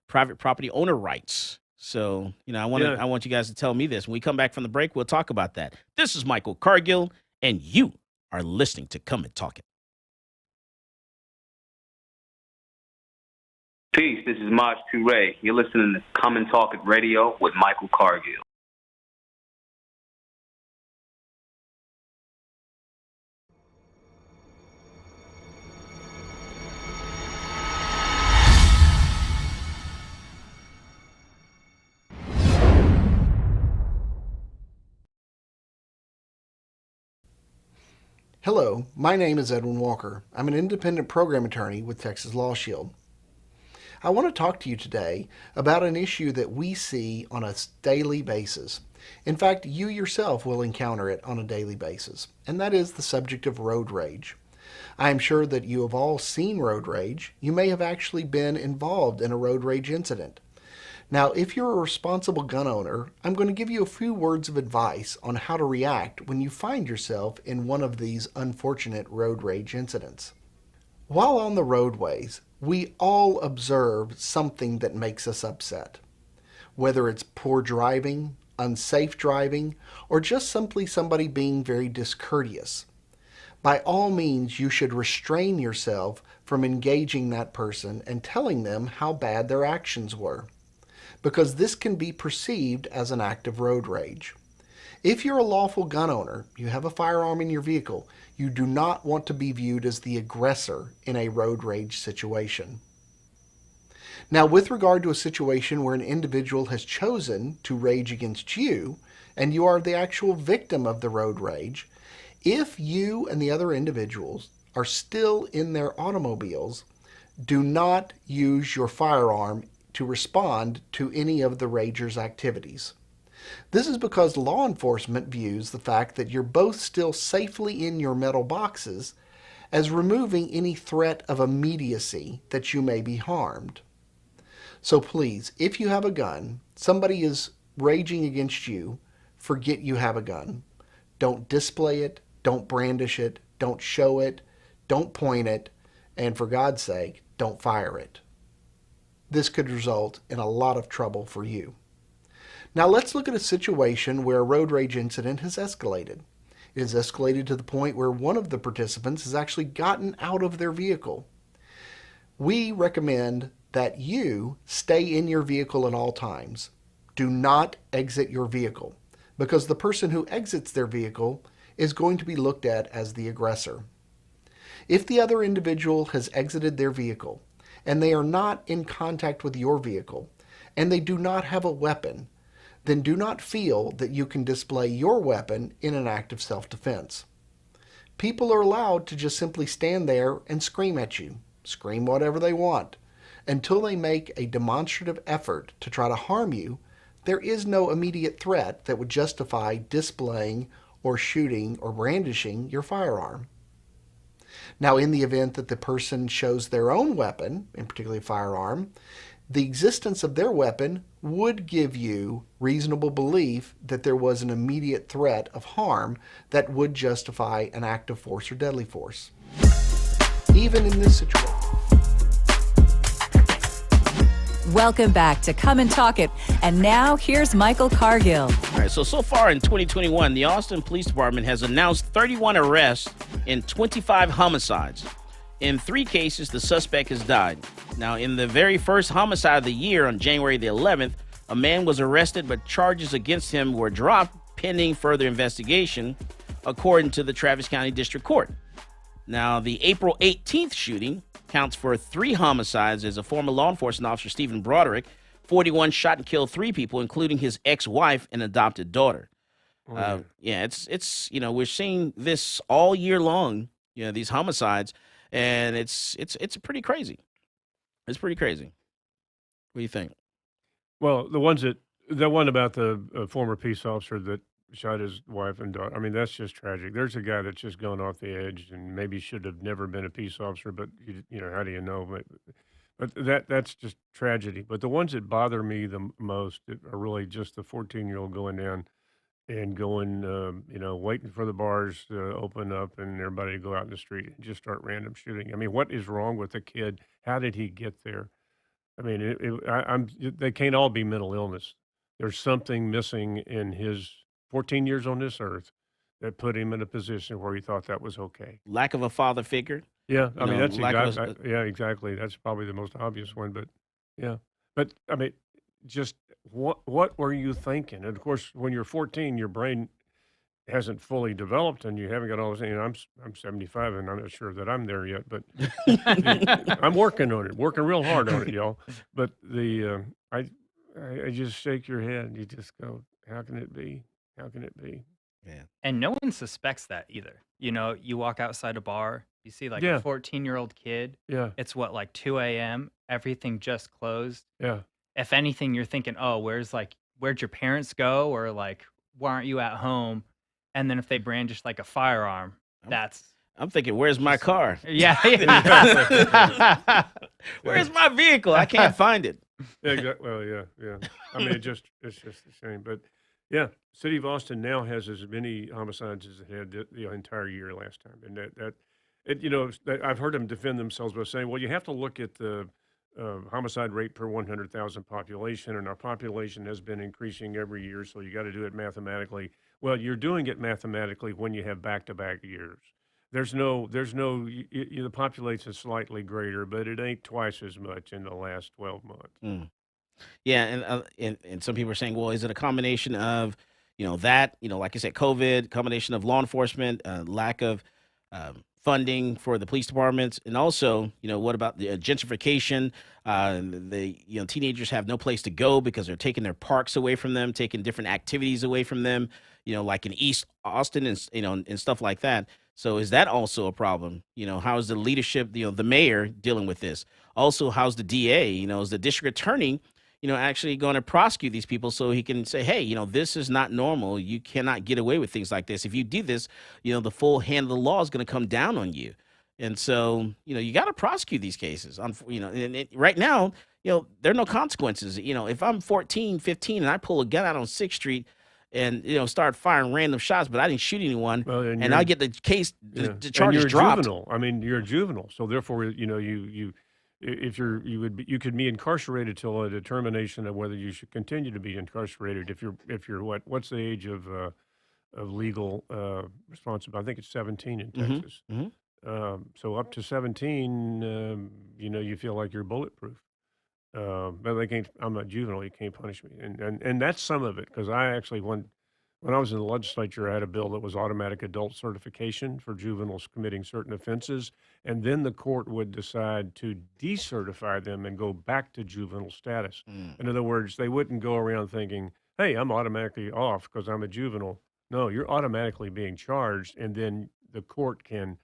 private property owner rights? So I want you guys to tell me this. When we come back from the break, we'll talk about that. This is Michael Cargill, and you are listening to Come and Talk It. Peace, this is Maj Toure. You're listening to Come and Talk It Radio with Michael Cargill. Hello, my name is Edwin Walker. I'm an independent program attorney with Texas Law Shield. I want to talk to you today about an issue that we see on a daily basis. In fact, you yourself will encounter it on a daily basis, and that is the subject of road rage. I am sure that you have all seen road rage. You may have actually been involved in a road rage incident. Now, if you're a responsible gun owner, I'm going to give you a few words of advice on how to react when you find yourself in one of these unfortunate road rage incidents. While on the roadways, We all observe something that makes us upset, whether it's poor driving, unsafe driving, or just simply somebody being very discourteous. By all means, you should restrain yourself from engaging that person and telling them how bad their actions were, because this can be perceived as an act of road rage. If you're a lawful gun owner, you have a firearm in your vehicle, you do not want to be viewed as the aggressor in a road rage situation. Now, with regard to a situation where an individual has chosen to rage against you, and you are the actual victim of the road rage, if you and the other individuals are still in their automobiles, do not use your firearm to respond to any of the rager's activities. This is because law enforcement views the fact that you're both still safely in your metal boxes as removing any threat of immediacy that you may be harmed. So please, if you have a gun, somebody is raging against you, forget you have a gun. Don't display it, don't brandish it, don't show it, don't point it, and for God's sake, don't fire it. This could result in a lot of trouble for you. Now let's look at a situation where a road rage incident has escalated. It has escalated to the point where one of the participants has actually gotten out of their vehicle. We recommend that you stay in your vehicle at all times. Do not exit your vehicle, because the person who exits their vehicle is going to be looked at as the aggressor. If the other individual has exited their vehicle and they are not in contact with your vehicle and they do not have a weapon, then do not feel that you can display your weapon in an act of self-defense. People are allowed to just simply stand there and scream at you, scream whatever they want. Until they make a demonstrative effort to try to harm you, there is no immediate threat that would justify displaying or shooting or brandishing your firearm. Now, in the event that the person shows their own weapon, in particular a firearm, the existence of their weapon would give you reasonable belief that there was an immediate threat of harm that would justify an act of force or deadly force. Even in this situation. Welcome back to Come and Talk It. And now here's Michael Cargill. All right, so far in 2021, the Austin Police Department has announced 31 arrests and 25 homicides. In 3 cases, the suspect has died. Now, in the very first homicide of the year on January the 11th, a man was arrested, but charges against him were dropped pending further investigation, according to the Travis County District Court. Now, the April 18th shooting counts for 3 homicides as a former law enforcement officer, Stephen Broderick, 41 shot and killed 3 people, including his ex-wife and adopted daughter. It's we're seeing this all year long, these homicides, and it's pretty crazy. It's pretty crazy. What do you think? Well, the one about the former peace officer that shot his wife and daughter, I mean, that's just tragic. There's a guy that's just gone off the edge and maybe should have never been a peace officer, but how do you know? But that's just tragedy. But the ones that bother me the most are really just the 14-year-old going down and going, waiting for the bars to open up and everybody to go out in the street and just start random shooting. I mean, what is wrong with the kid? How did he get there? I mean, they can't all be mental illness. There's something missing in his 14 years on this earth that put him in a position where he thought that was okay. Lack of a father figure. Yeah, I mean, that's exactly. That's probably the most obvious one, but yeah. But I mean, just what were you thinking? And of course, when you're 14, your brain hasn't fully developed, and you haven't got all this. I'm 75, and I'm not sure that I'm there yet, but I'm working on it, working real hard on it, y'all. But I just shake your head, and you just go, how can it be? How can it be? Yeah. And no one suspects that either. You walk outside a bar, you see like Yeah. a 14-year-old kid. Yeah. It's like 2 a.m. Everything just closed. Yeah. If anything, you're thinking, oh, where'd your parents go? Or like, why aren't you at home? And then if they brandish like a firearm, I'm thinking, where's my car? Yeah. Where's my vehicle? I can't find it. Yeah, exactly. Well, yeah. I mean, it's just a shame. But yeah, City of Austin now has as many homicides as it had the entire year last time, and that I've heard them defend themselves by saying, well, you have to look at the homicide rate per 100,000 population, and our population has been increasing every year, so you got to do it mathematically. Well, you're doing it mathematically when you have back-to-back years. The population is slightly greater, but it ain't twice as much in the last 12 months. Yeah, and some people are saying, well, is it a combination of, that, like I said, COVID, combination of law enforcement, lack of funding for the police departments, and also, what about the gentrification? Teenagers have no place to go because they're taking their parks away from them, taking different activities away from them, like in East Austin and stuff like that. So is that also a problem? How is the leadership, the mayor dealing with this? Also, how's the DA? Is the district attorney, actually going to prosecute these people so he can say, hey, this is not normal. You cannot get away with things like this. If you do this, the full hand of the law is going to come down on you. And so, you got to prosecute these cases. Right now, there are no consequences. If I'm 14, 15, and I pull a gun out on 6th Street and, start firing random shots, but I didn't shoot anyone, Well, and I get the case, the and charges you're a dropped. juvenile. I mean, you're a juvenile, so therefore, you could be incarcerated till a determination of whether you should continue to be incarcerated. If you're what's the age of legal responsibility? I think it's 17 in Texas. So up to 17, you feel like you're bulletproof. But they can't. I'm a juvenile. You can't punish me, and that's some of it, because I actually when I was in the legislature, I had a bill that was automatic adult certification for juveniles committing certain offenses, and then the court would decide to decertify them and go back to juvenile status. In other words, they wouldn't go around thinking, hey, I'm automatically off because I'm a juvenile. No, you're automatically being charged, and then the court can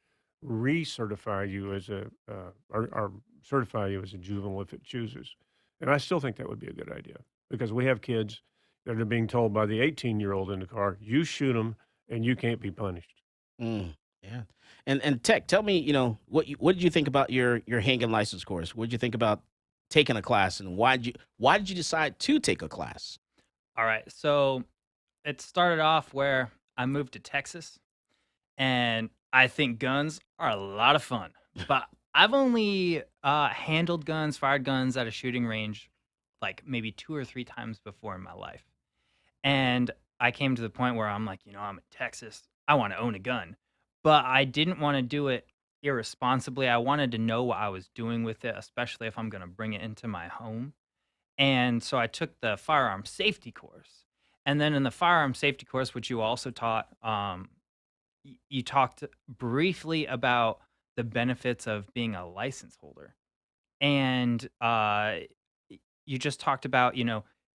recertify you as or certify you as a juvenile if it chooses. And I still think that would be a good idea, because we have kids that are being told by the 18-year-old in the car, you shoot them and you can't be punished. Yeah. And Tech, tell me, what did you think about your handgun license course? What did you think about taking a class, and why did you decide to take a class? All right. So it started off where I moved to Texas, and I think guns are a lot of fun, but I've only handled guns, fired guns at a shooting range like maybe 2 or 3 times before in my life. And I came to the point where I'm like, I'm in Texas. I want to own a gun. But I didn't want to do it irresponsibly. I wanted to know what I was doing with it, especially if I'm going to bring it into my home. And so I took the firearm safety course. And then in the firearm safety course, which you also taught, you talked briefly about the benefits of being a license holder. And you just talked about,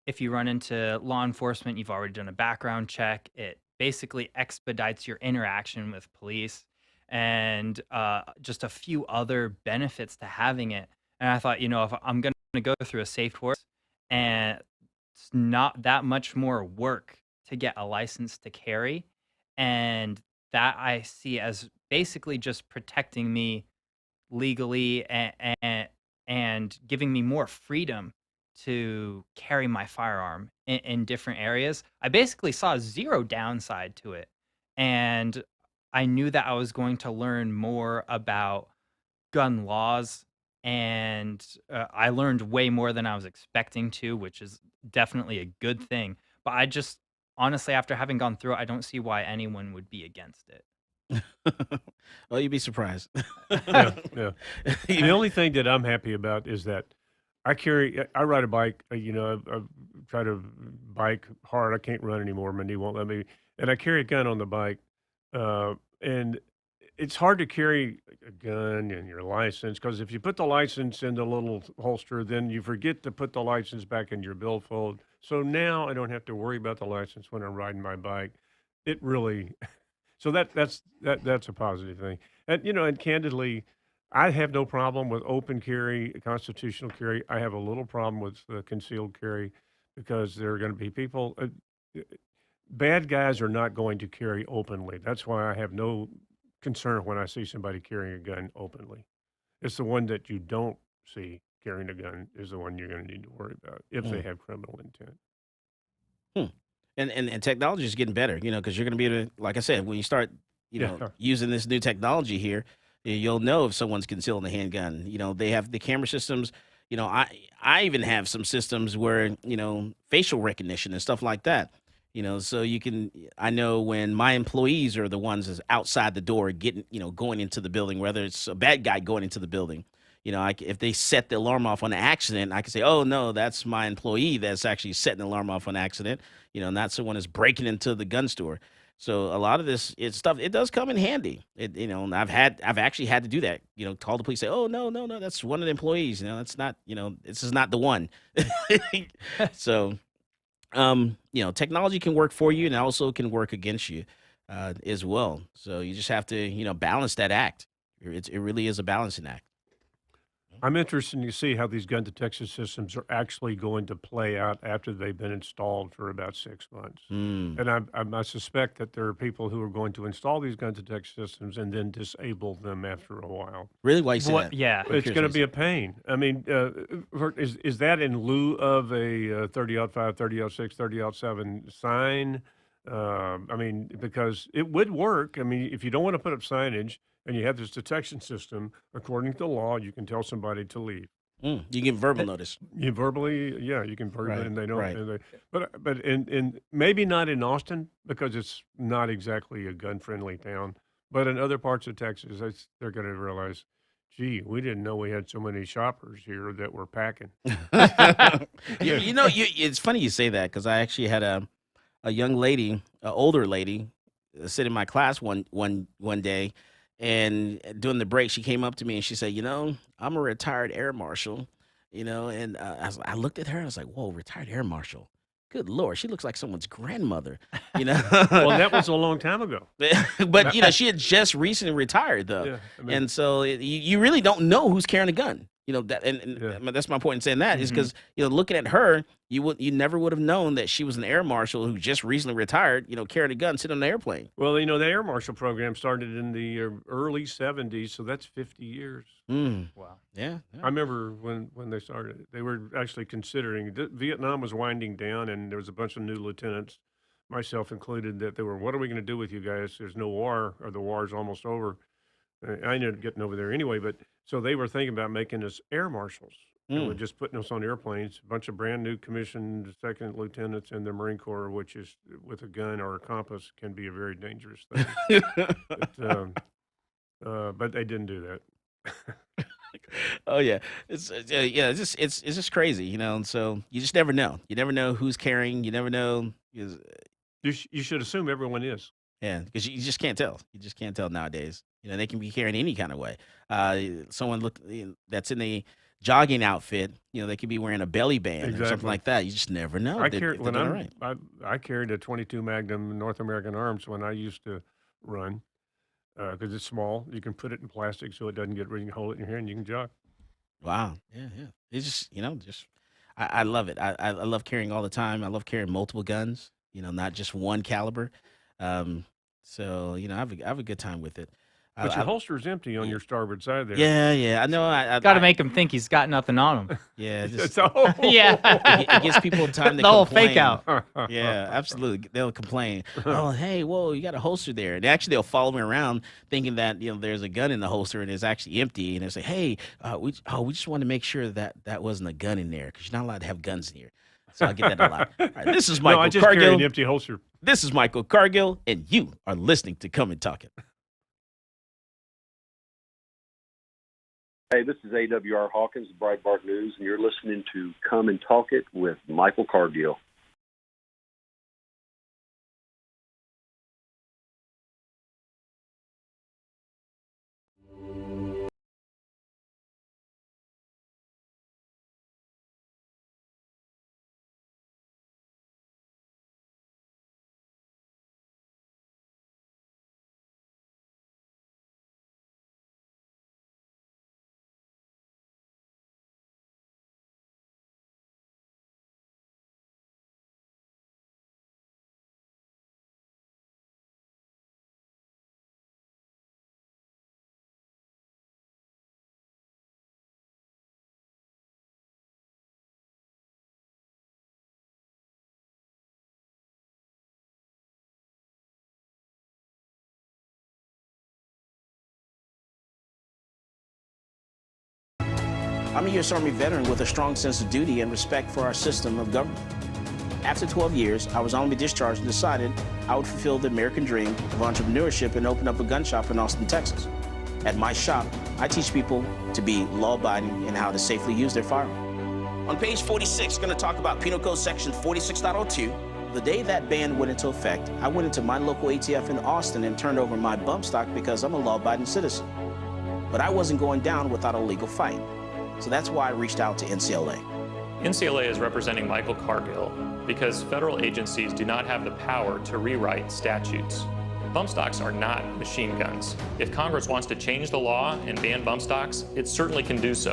if you run into law enforcement, you've already done a background check. It basically expedites your interaction with police, and just a few other benefits to having it. And I thought, if I'm going to go through a safe course, and it's not that much more work to get a license to carry, and that I see as basically just protecting me legally and giving me more freedom to carry my firearm in different areas. I basically saw 0 downside to it. And I knew that I was going to learn more about gun laws. And I learned way more than I was expecting to, which is definitely a good thing. But I just, honestly, after having gone through it, I don't see why anyone would be against it. Well, you'd be surprised. Yeah. The only thing that I'm happy about is that I ride a bike. I try to bike hard. I can't run anymore. My knee won't let me. And I carry a gun on the bike. And it's hard to carry a gun and your license, because if you put the license in the little holster, then you forget to put the license back in your billfold. So now I don't have to worry about the license when I'm riding my bike. It really, so that's a positive thing. And candidly, I have no problem with open carry, constitutional carry. I have a little problem with concealed carry, because there are going to be people. Bad guys are not going to carry openly. That's why I have no concern when I see somebody carrying a gun openly. It's the one that you don't see carrying a gun is the one you're going to need to worry about if they have criminal intent. And technology is getting better, because you're going to be able to, like I said, when you start, using this new technology here, You'll know if someone's concealing a handgun. They have the camera systems. I even have some systems where facial recognition and stuff like that. So I know when my employees are the ones that's outside the door getting, going into the building, whether it's a bad guy going into the building. If they set the alarm off on an accident, I can say, oh, no, that's my employee that's actually setting the alarm off on accident, not someone that's breaking into the gun store. So a lot of this stuff, it does come in handy. And I've actually had to do that, call the police, say, oh, no, no, no, that's one of the employees. That's not, this is not the one. So, technology can work for you and also can work against you as well. So you just have to, balance that act. It really is a balancing act. I'm interested to see how these gun detection systems are actually going to play out after they've been installed for about 6 months. And I suspect that there are people who are going to install these gun detection systems and then disable them after a while. Really? Why you say that? Yeah. It's going to be a pain. I mean, is that in lieu of a 30-05, 30-06, 30-07 sign? I mean, because it would work. I mean, if you don't want to put up signage and you have this detection system, according to the law, you can tell somebody to leave. You give verbal notice. You verbally, yeah, you can verbally, Right, and they don't. right. And but in maybe not in Austin because it's not exactly a gun-friendly town, but in other parts of Texas, they're going to realize, gee, we didn't know we had so many shoppers here that were packing. It's funny you say that because I actually had a young lady, an older lady, sit in my class one day, and during the break, she came up to me and she said, I'm a retired air marshal, and I looked at her and I was like, whoa, retired air marshal. Good Lord, she looks like someone's grandmother, Well, that was a long time ago. But, she had just recently retired, though. Yeah, I mean- And so you really don't know who's carrying a gun. That, and Yeah. I mean, that's my point in saying that is because, looking at her, you never would have known that she was an air marshal who just recently retired, carrying a gun, sitting on an airplane. Well, the air marshal program started in the early 70s, so that's 50 years. Wow. Yeah. I remember when they started, they were actually considering, Vietnam was winding down, and there was a bunch of new lieutenants, myself included, that they were, what are we going to do with you guys? There's no war, or the war's almost over. I ended up getting over there anyway, but so they were thinking about making us air marshals. And we're just putting us on airplanes, a bunch of brand new commissioned second lieutenants in the Marine Corps, which is with a gun or a compass can be a very dangerous thing. But they didn't do that. Oh yeah, it's just crazy, And so you just never know. You never know who's carrying. You never know. You should assume everyone is. Yeah, because you just can't tell. You just can't tell nowadays. They can be carrying any kind of way. Someone that's in a jogging outfit, they could be wearing a belly band or something Exactly. like that. You just never know. I if carried they're when doing it right. I carried a 22 Magnum North American Arms when I used to run because it's small. You can put it in plastic so it doesn't get rid. You can hold it in your hand and you can jog. Wow. Yeah, yeah. It's just I love it. I love carrying all the time. I love carrying multiple guns. Not just one caliber. So I have a good time with it. But your holster's empty on your starboard side there. Yeah. I know. I Got to make him think he's got nothing on him. Yeah, just Yeah. it gives people time to The whole complain. fake out. Yeah, absolutely. They'll complain. Oh, hey, whoa, you got a holster there. And actually, they'll follow me around thinking that there's a gun in the holster and it's actually empty. And they say, hey, we just want to make sure that wasn't a gun in there because you're not allowed to have guns in here. So I get that a lot. All right, this is Michael No, I just carry Cargill. an empty holster. This is Michael Cargill, and you are listening to Come and Talk It. Hey, this is AWR Hawkins, Breitbart News, and you're listening to Come and Talk It with Michael Cargill. I'm a U.S. Army veteran with a strong sense of duty and respect for our system of government. After 12 years, I was honorably discharged and decided I would fulfill the American dream of entrepreneurship and open up a gun shop in Austin, Texas. At my shop, I teach people to be law-abiding and how to safely use their firearm. On page 46, going to talk about Penal Code Section 46.02. The day that ban went into effect, I went into my local ATF in Austin and turned over my bump stock because I'm a law-abiding citizen. But I wasn't going down without a legal fight. So that's why I reached out to NCLA. NCLA is representing Michael Cargill because federal agencies do not have the power to rewrite statutes. Bump stocks are not machine guns. If Congress wants to change the law and ban bump stocks, it certainly can do so.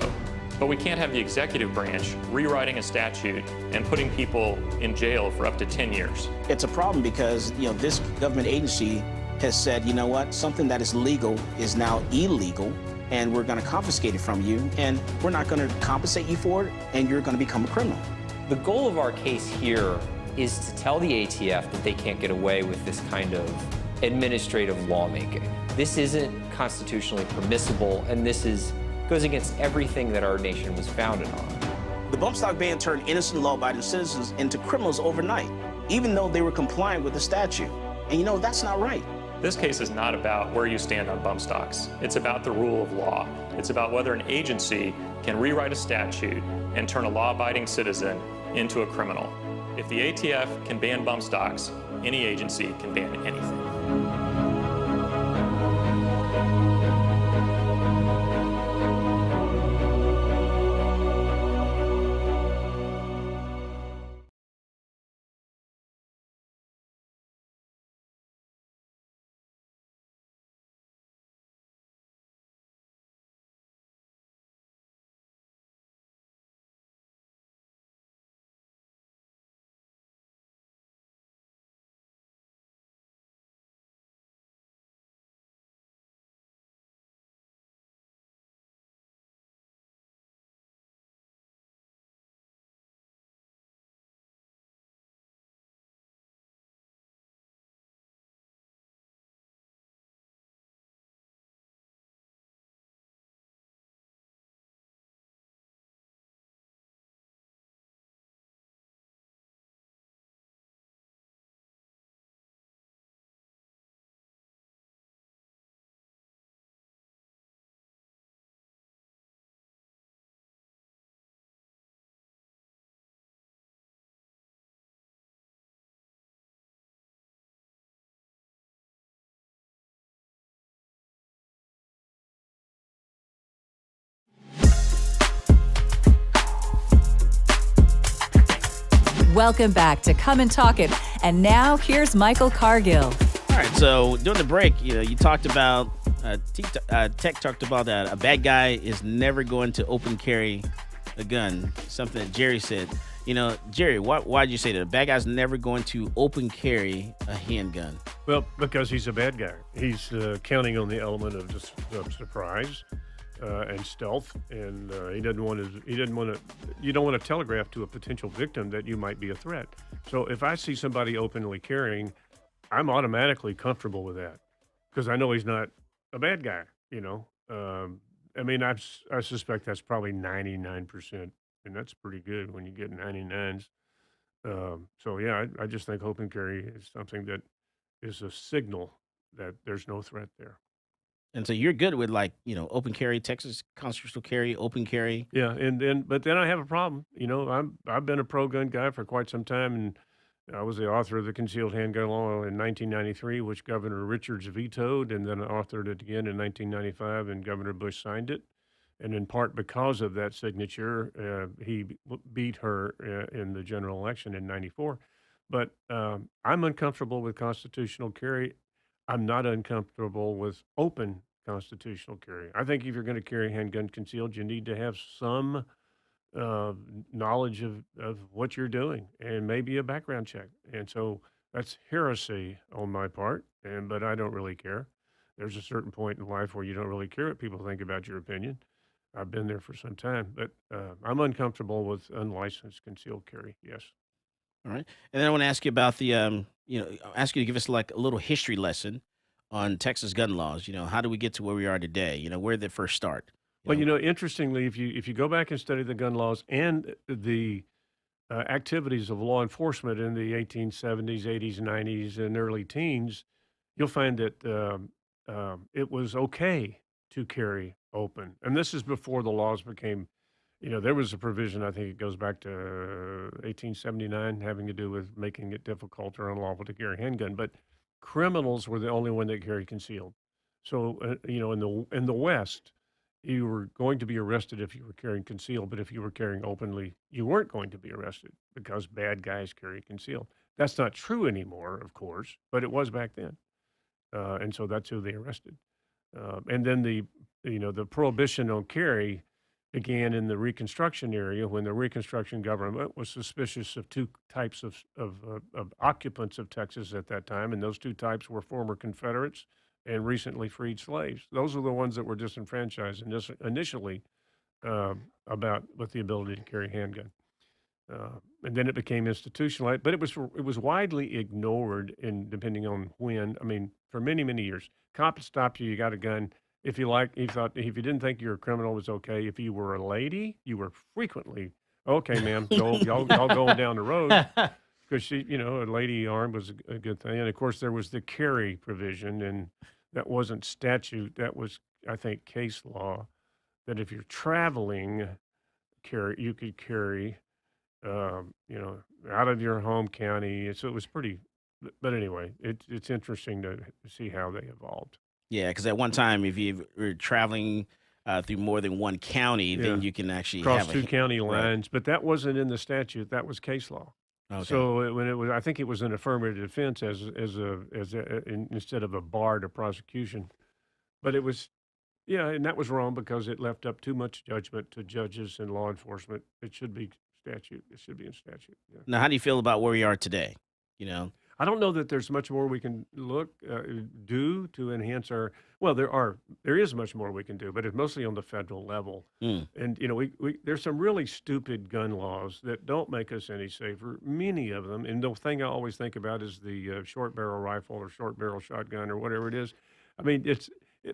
But we can't have the executive branch rewriting a statute and putting people in jail for up to 10 years. It's a problem because, this government agency has said, you know what, something that is legal is now illegal, and we're going to confiscate it from you, and we're not going to compensate you for it, and you're going to become a criminal. The goal of our case here is to tell the ATF that they can't get away with this kind of administrative lawmaking. This isn't constitutionally permissible, and this goes against everything that our nation was founded on. The bump stock ban turned innocent law-abiding citizens into criminals overnight, even though they were compliant with the statute. And that's not right. This case is not about where you stand on bump stocks. It's about the rule of law. It's about whether an agency can rewrite a statute and turn a law-abiding citizen into a criminal. If the ATF can ban bump stocks, any agency can ban anything. Welcome back to Come and Talk It. And now here's Michael Cargill. All right, so during the break, you talked about, Tech talked about a bad guy is never going to open carry a gun, something that Jerry said. Jerry, why did you say that? A bad guy's never going to open carry a handgun. Well, because he's a bad guy. He's counting on the element of surprise and stealth, and he doesn't want to. You don't want to telegraph to a potential victim that you might be a threat. So if I see somebody openly carrying, I'm automatically comfortable with that because I know he's not a bad guy. I suspect that's probably 99%, and that's pretty good when you get 99s. I just think open carry is something that is a signal that there's no threat there. And so you're good with open carry, Texas constitutional carry, open carry. Yeah, but then I have a problem. I've been a pro gun guy for quite some time, and I was the author of the concealed handgun law in 1993, which Governor Richards vetoed, and then authored it again in 1995, and Governor Bush signed it. And in part because of that signature, he beat her in the general election in 94. But I'm uncomfortable with constitutional carry. I'm not uncomfortable with open constitutional carry. I think if you're going to carry a handgun concealed, you need to have some knowledge of what you're doing and maybe a background check. And so that's heresy on my part, but I don't really care. There's a certain point in life where you don't really care what people think about your opinion. I've been there for some time, but I'm uncomfortable with unlicensed concealed carry, yes. All right. And then I want to ask you about ask you to give us like a little history lesson on Texas gun laws. How do we get to where we are today? Where did it first start? Well, interestingly, if you go back and study the gun laws and the activities of law enforcement in the 1870s, 80s, 90s, and early teens, you'll find that it was okay to carry open. And this is before the laws became, there was a provision, I think it goes back to 1879, having to do with making it difficult or unlawful to carry a handgun. But criminals were the only one that carried concealed. So, in the West, you were going to be arrested if you were carrying concealed, but if you were carrying openly, you weren't going to be arrested because bad guys carry concealed. That's not true anymore, of course, but it was back then, and so that's who they arrested. And then the prohibition on carry began in the Reconstruction area when the Reconstruction government was suspicious of two types of occupants of Texas at that time, and those two types were former Confederates and recently freed slaves. Those are the ones that were disenfranchised initially about with the ability to carry a handgun. And then it became institutionalized, but it was widely ignored in depending on when. I mean, for many, many years, cops stopped you. You got a gun. If you didn't think you were a criminal, it was okay. If you were a lady, you were frequently okay, ma'am. Y'all going down the road. Because a lady armed was a good thing. And of course, there was the carry provision, and that wasn't statute. That was, I think, case law. That if you're traveling, you could carry, out of your home county. So it was pretty. But anyway, it's interesting to see how they evolved. Yeah, because at one time, if you were traveling through more than one county, then you can actually cross have two county right. lines. But that wasn't in the statute. That was case law. Okay. So when it was, I think it was an affirmative defense instead of a bar to prosecution. But it was, and that was wrong because it left up too much judgment to judges and law enforcement. It should be statute. It should be in statute. Yeah. Now, how do you feel about where we are today? I don't know that there's much more we can do to enhance our. Well, there is much more we can do, but it's mostly on the federal level. And there's some really stupid gun laws that don't make us any safer. Many of them, and the thing I always think about is the short barrel rifle or short barrel shotgun or whatever it is. I mean,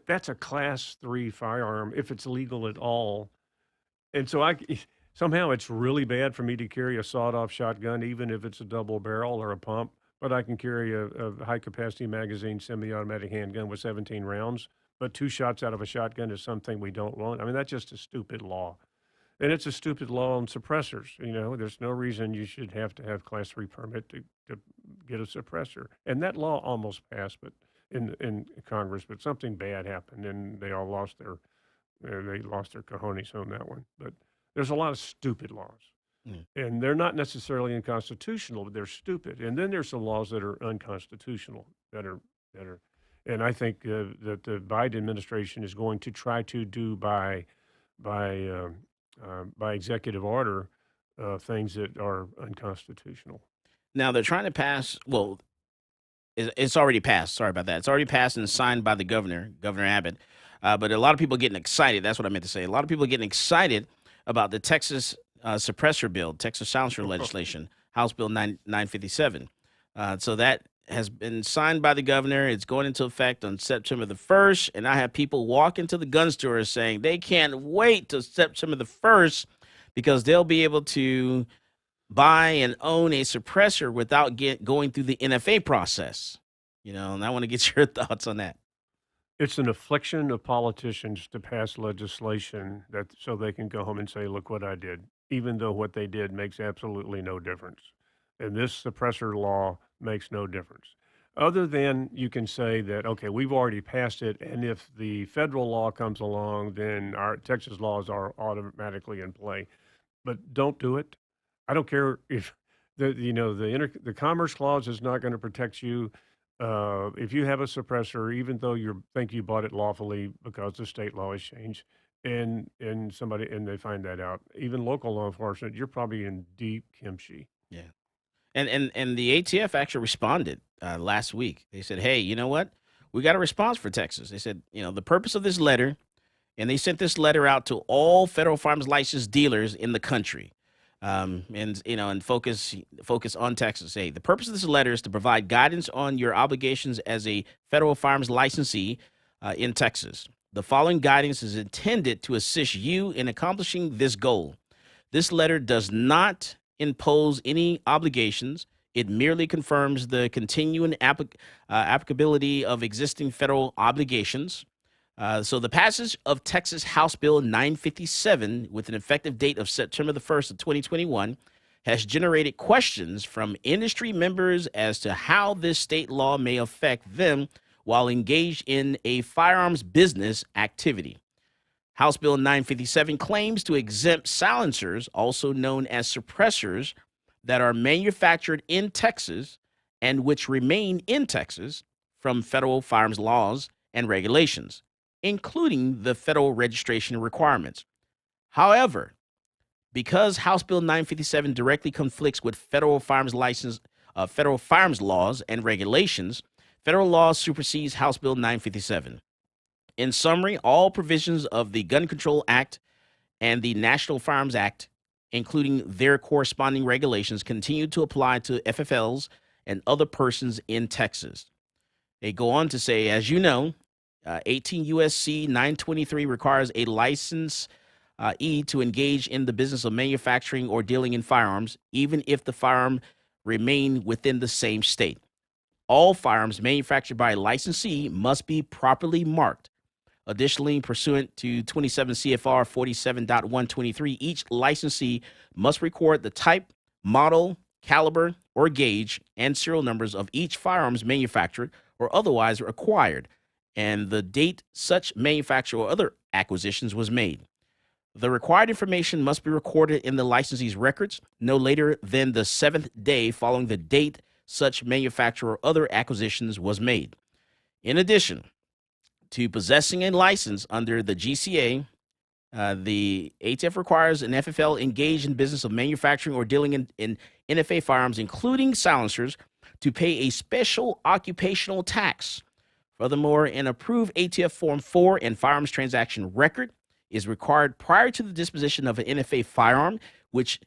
that's a class 3 firearm if it's legal at all. And so somehow it's really bad for me to carry a sawed-off shotgun, even if it's a double barrel or a pump. But I can carry a high-capacity magazine semi-automatic handgun with 17 rounds. But 2 shots out of a shotgun is something we don't want. I mean, that's just a stupid law. And it's a stupid law on suppressors. There's no reason you should have to have Class 3 permit to get a suppressor. And that law almost passed in Congress, but something bad happened, and they all lost their cojones on that one. But there's a lot of stupid laws. And they're not necessarily unconstitutional, but they're stupid. And then there's some laws that are unconstitutional that are, and I think that the Biden administration is going to try to do by executive order things that are unconstitutional. Now they're trying to pass. Well, it's already passed. Sorry about that. It's already passed and signed by the governor, Governor Abbott. But a lot of people are getting excited. That's what I meant to say. A lot of people are getting excited about the Texas suppressor bill, Texas silencer legislation, House Bill 957. So that has been signed by the governor. It's going into effect on September the 1st. And I have people walk into the gun stores saying they can't wait till September the 1st because they'll be able to buy and own a suppressor without going through the NFA process. And I want to get your thoughts on that. It's an affliction of politicians to pass legislation so they can go home and say, look what I did, even though what they did makes absolutely no difference. And this suppressor law makes no difference. Other than you can say that, okay, we've already passed it, and if the federal law comes along, then our Texas laws are automatically in play. But don't do it. I don't care if the Commerce Clause is not going to protect you. If you have a suppressor, even though you think you bought it lawfully because the state law has changed, and they find that out, even local law enforcement, you're probably in deep kimchi. Yeah, and the ATF actually responded last week. They said, hey, you know what? We got a response for Texas. They said, the purpose of this letter, and they sent this letter out to all federal firearms licensed dealers in the country. And focus on Texas. Hey, the purpose of this letter is to provide guidance on your obligations as a federal firearms licensee in Texas. The following guidance is intended to assist you in accomplishing this goal. This letter does not impose any obligations. It merely confirms the continuing applicability of existing federal obligations. So the passage of Texas House Bill 957 with an effective date of September the 1st of 2021 has generated questions from industry members as to how this state law may affect them while engaged in a firearms business activity. House Bill 957 claims to exempt silencers, also known as suppressors, that are manufactured in Texas and which remain in Texas from federal firearms laws and regulations, including the federal registration requirements. However, because House Bill 957 directly conflicts with federal firearms laws and regulations, federal law supersedes House Bill 957. In summary, all provisions of the Gun Control Act and the National Firearms Act, including their corresponding regulations, continue to apply to FFLs and other persons in Texas. They go on to say, as you know, 18 U.S.C. 923 requires a license to engage in the business of manufacturing or dealing in firearms, even if the firearm remain within the same state. All firearms manufactured by a licensee must be properly marked. Additionally, pursuant to 27 CFR 47.123, each licensee must record the type, model, caliber, or gauge and serial numbers of each firearms manufactured or otherwise acquired, and the date such manufacture or other acquisitions was made. The required information must be recorded in the licensee's records no later than the 7th day following the date such manufacture or other acquisitions was made. In addition to possessing a license under the GCA, the ATF requires an FFL engaged in business of manufacturing or dealing in NFA firearms, including silencers, to pay a special occupational tax. Furthermore, an approved ATF Form 4 and firearms transaction record is required prior to the disposition of an NFA firearm, which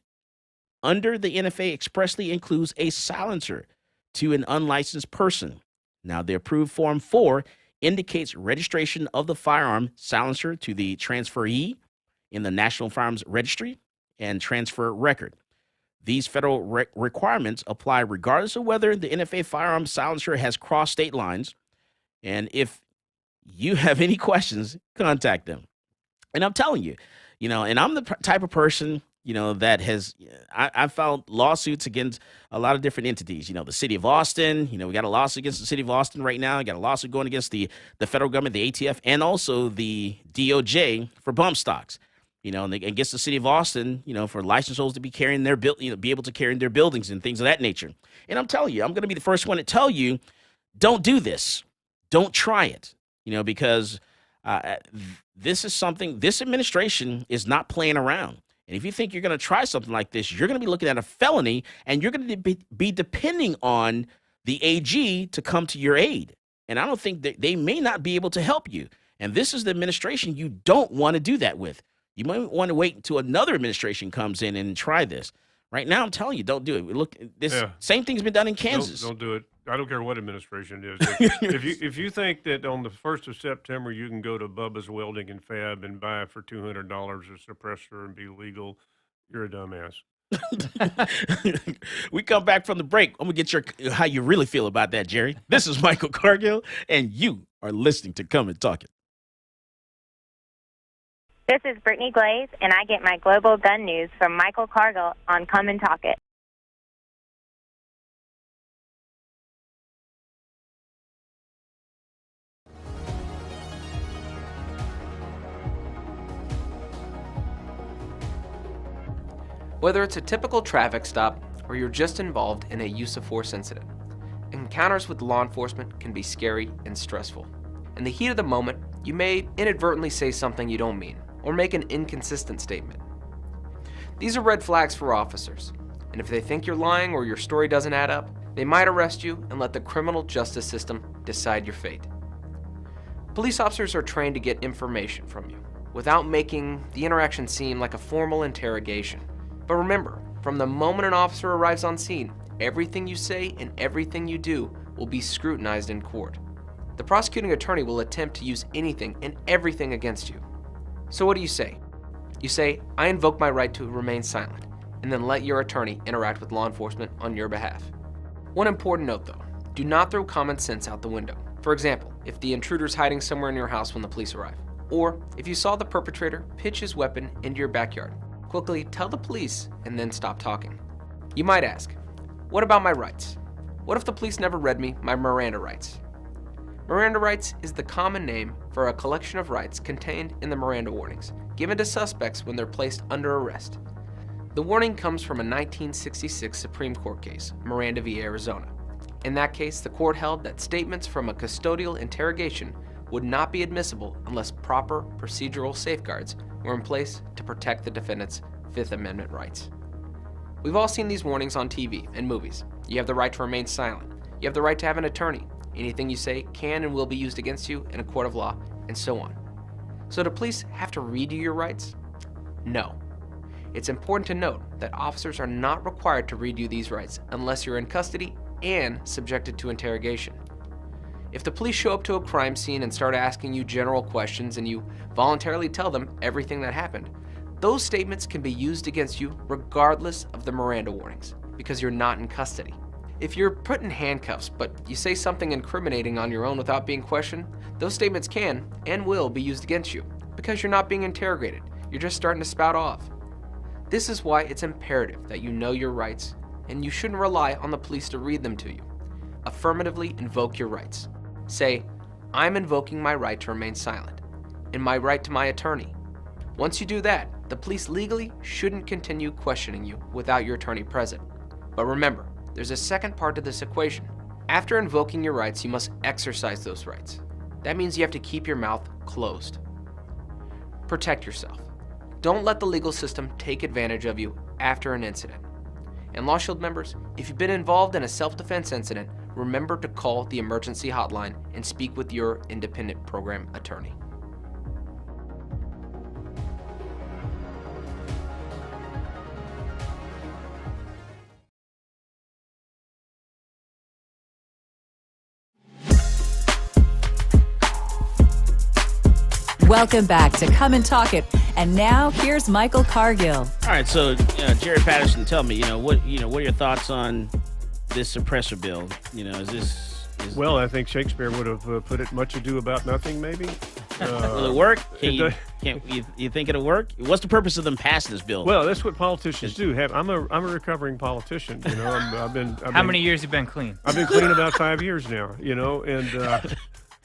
under the NFA expressly includes a silencer to an unlicensed person. Now, the approved Form 4 indicates registration of the firearm silencer to the transferee in the National Firearms Registry and transfer record. These federal requirements apply regardless of whether the NFA firearm silencer has crossed state lines. And if you have any questions, contact them. And I'm telling you, and I'm the type of person, that has, I've filed lawsuits against a lot of different entities. The city of Austin, we got a lawsuit against the city of Austin right now. I got a lawsuit going against the federal government, the ATF, and also the DOJ for bump stocks. And against the city of Austin, for license holders to be carrying their be able to carry in their buildings and things of that nature. And I'm telling you, I'm going to be the first one to tell you, don't do this. Don't try it, because this is something, this administration is not playing around. And if you think you're going to try something like this, you're going to be looking at a felony, and you're going to be depending on the AG to come to your aid. And I don't think that they may not be able to help you. And this is the administration you don't want to do that with. You might want to wait until another administration comes in and try this. Right now, I'm telling you, don't do it. Look, this same thing's been done in Kansas. Don't do it. I don't care what administration it is. If you think that on the 1st of September you can go to Bubba's Welding and Fab and buy for $200 a suppressor and be legal, you're a dumbass. We come back from the break. I'm gonna get how you really feel about that, Jerry. This is Michael Cargill, and you are listening to Come and Talk It. This is Brittany Glaze, and I get my global gun news from Michael Cargill on Come and Talk It. Whether it's a typical traffic stop or you're just involved in a use of force incident, encounters with law enforcement can be scary and stressful. In the heat of the moment, you may inadvertently say something you don't mean or make an inconsistent statement. These are red flags for officers, and if they think you're lying or your story doesn't add up, they might arrest you and let the criminal justice system decide your fate. Police officers are trained to get information from you without making the interaction seem like a formal interrogation. But remember, from the moment an officer arrives on scene, everything you say and everything you do will be scrutinized in court. The prosecuting attorney will attempt to use anything and everything against you. So what do you say? You say, I invoke my right to remain silent, and then let your attorney interact with law enforcement on your behalf. One important note though, do not throw common sense out the window. For example, if the intruder's hiding somewhere in your house when the police arrive, or if you saw the perpetrator pitch his weapon into your backyard, quickly tell the police and then stop talking. You might ask, what about my rights? What if the police never read me my Miranda rights? Miranda rights is the common name for a collection of rights contained in the Miranda warnings, given to suspects when they're placed under arrest. The warning comes from a 1966 Supreme Court case, Miranda v. Arizona. In that case, the court held that statements from a custodial interrogation would not be admissible unless proper procedural safeguards were in place to protect the defendant's Fifth Amendment rights. We've all seen these warnings on TV and movies. You have the right to remain silent. You have the right to have an attorney. Anything you say can and will be used against you in a court of law, and so on. So do police have to read you your rights? No. It's important to note that officers are not required to read you these rights unless you're in custody and subjected to interrogation. If the police show up to a crime scene and start asking you general questions and you voluntarily tell them everything that happened, those statements can be used against you regardless of the Miranda warnings because you're not in custody. If you're put in handcuffs but you say something incriminating on your own without being questioned, those statements can and will be used against you because you're not being interrogated. You're just starting to spout off. This is why it's imperative that you know your rights and you shouldn't rely on the police to read them to you. Affirmatively invoke your rights. Say, I'm invoking my right to remain silent and my right to my attorney. Once you do that, the police legally shouldn't continue questioning you without your attorney present. But remember, there's a second part to this equation. After invoking your rights, you must exercise those rights. That means you have to keep your mouth closed. Protect yourself. Don't let the legal system take advantage of you after an incident. And Law Shield members, if you've been involved in a self-defense incident, remember to call the emergency hotline and speak with your independent program attorney. Welcome back to Come and Talk It. And now here's Michael Cargill. All right, so Jerry Patterson, tell me, what are your thoughts on this suppressor bill? Well, I think Shakespeare would have put it much ado about nothing, maybe. Will it work? You think it'll work? What's the purpose of them passing this bill? Well, that's what politicians do. I'm a recovering politician. How many years have you been clean? I've been clean about 5 years now.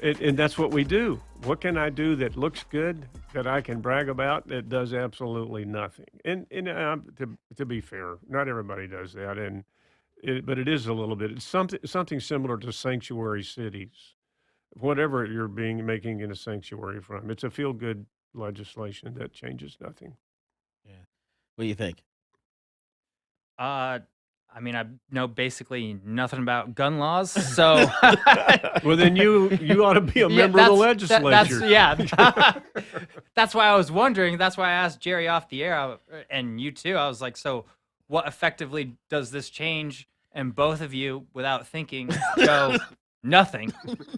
And that's what we do. What can I do that looks good, that I can brag about, that does absolutely nothing? And to be fair, not everybody does that, but it is a little bit. It's something similar to sanctuary cities, whatever you're making in a sanctuary from. It's a feel-good legislation that changes nothing. Yeah. What do you think? I know basically nothing about gun laws, so well, then you ought to be a member of the legislature. That's why I was wondering. That's why I asked Jerry off the air, and you too. I was like, so what effectively does this change? And both of you, without thinking, go nothing.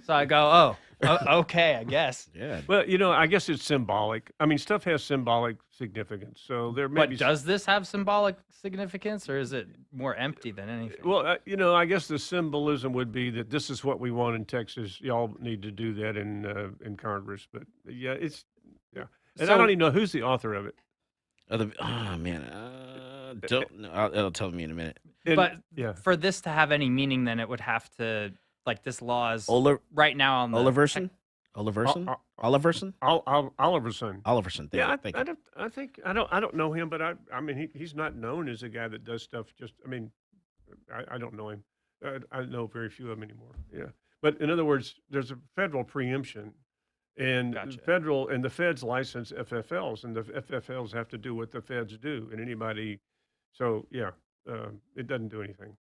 So I go, okay, I guess. Yeah. Well, I guess it's symbolic. I mean, stuff has symbolic significance. So there may be. But does this have symbolic significance, or is it more empty than anything? Well, I guess the symbolism would be that this is what we want in Texas. Y'all need to do that in Congress. But yeah, and I don't even know who's the author of it. It'll tell me in a minute. But for this to have any meaning, then it would have to, this law is right now on the... Oliverson? Oliverson. Yeah, I don't know him, but I mean he's not known as a guy that does stuff. I don't know him. I know very few of them anymore. Yeah, but in other words, there's a federal preemption, and the feds license FFLs, and the FFLs have to do what the feds do, and anybody. So yeah, it doesn't do anything.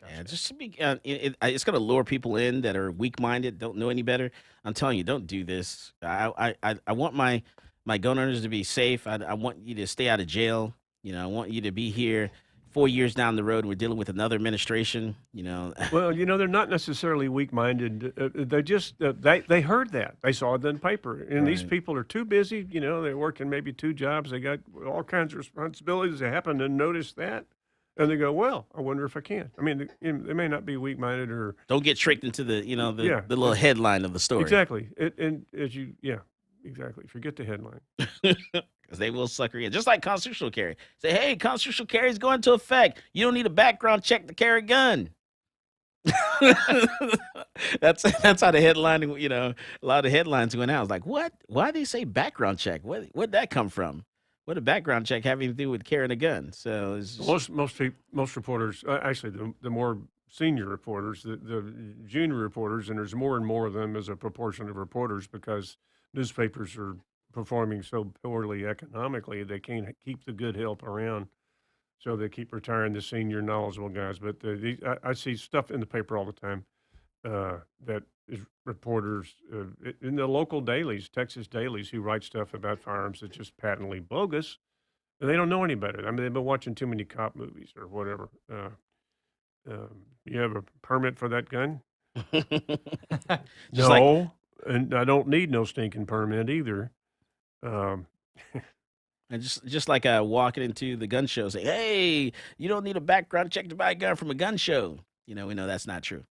Gotcha. Yeah, just to be, it's going to lure people in that are weak-minded, don't know any better. I'm telling you, don't do this. I want my gun owners to be safe. I want you to stay out of jail. I want you to be here 4 years down the road, and we're dealing with another administration. Well, they're not necessarily weak-minded. They just they heard that. They saw it in the paper. And these people are too busy. They're working maybe 2 jobs. They got all kinds of responsibilities. They happen to notice that. And they go, well, I wonder if I can. I mean, they may not be weak-minded or don't get tricked into the the little headline of the story. Exactly. Exactly. Forget the headline. Because they will sucker you in. Just like constitutional carry. Say, hey, constitutional carry is going into effect. You don't need a background check to carry a gun. That's how the headline, a lot of the headlines went out. I was like, what? Why do they say background check? Where'd that come from? What did background check have anything to do with carrying a gun? So it's just... most reporters, actually the more senior reporters, the junior reporters, and there's more and more of them as a proportion of reporters because newspapers are performing so poorly economically, they can't keep the good help around. So they keep retiring the senior knowledgeable guys. But I see stuff in the paper all the time that is reporters in the local dailies, Texas dailies, who write stuff about firearms that's just patently bogus. And they don't know any better. I mean, they've been watching too many cop movies or whatever. You have a permit for that gun? No, and I don't need no stinking permit either. And just like walking into the gun show, say, hey, you don't need a background check to buy a gun from a gun show. We know that's not true.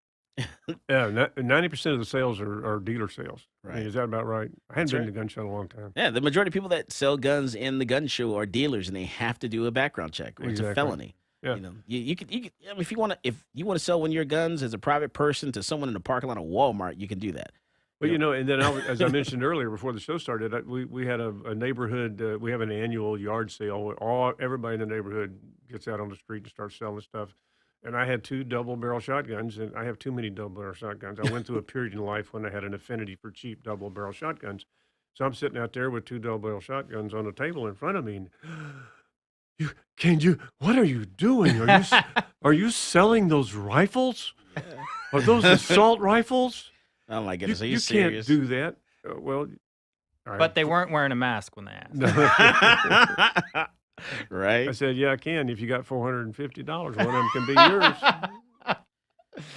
Yeah, 90% of the sales are dealer sales. Right. I mean, is that about right? I haven't been to the gun show in a long time. Yeah, the majority of people that sell guns in the gun show are dealers, and they have to do a background check, or it's a felony. Yeah. You could. I mean, if you want to sell one of your guns as a private person to someone in the parking lot of Walmart, you can do that. But and then as I mentioned earlier before the show started, we had a neighborhood. We have an annual yard sale. Everybody in the neighborhood gets out on the street and starts selling stuff. And I had 2 double-barrel shotguns, and I have too many double-barrel shotguns. I went through a period in life when I had an affinity for cheap double-barrel shotguns. So I'm sitting out there with 2 double-barrel shotguns on the table in front of me. And what are you doing? Are you selling those rifles? Are those assault rifles? Oh my goodness! Are you You serious? can't do that. Well, But they weren't wearing a mask when they asked. Right? I said, yeah, I can. If you got $450, one of them can be yours.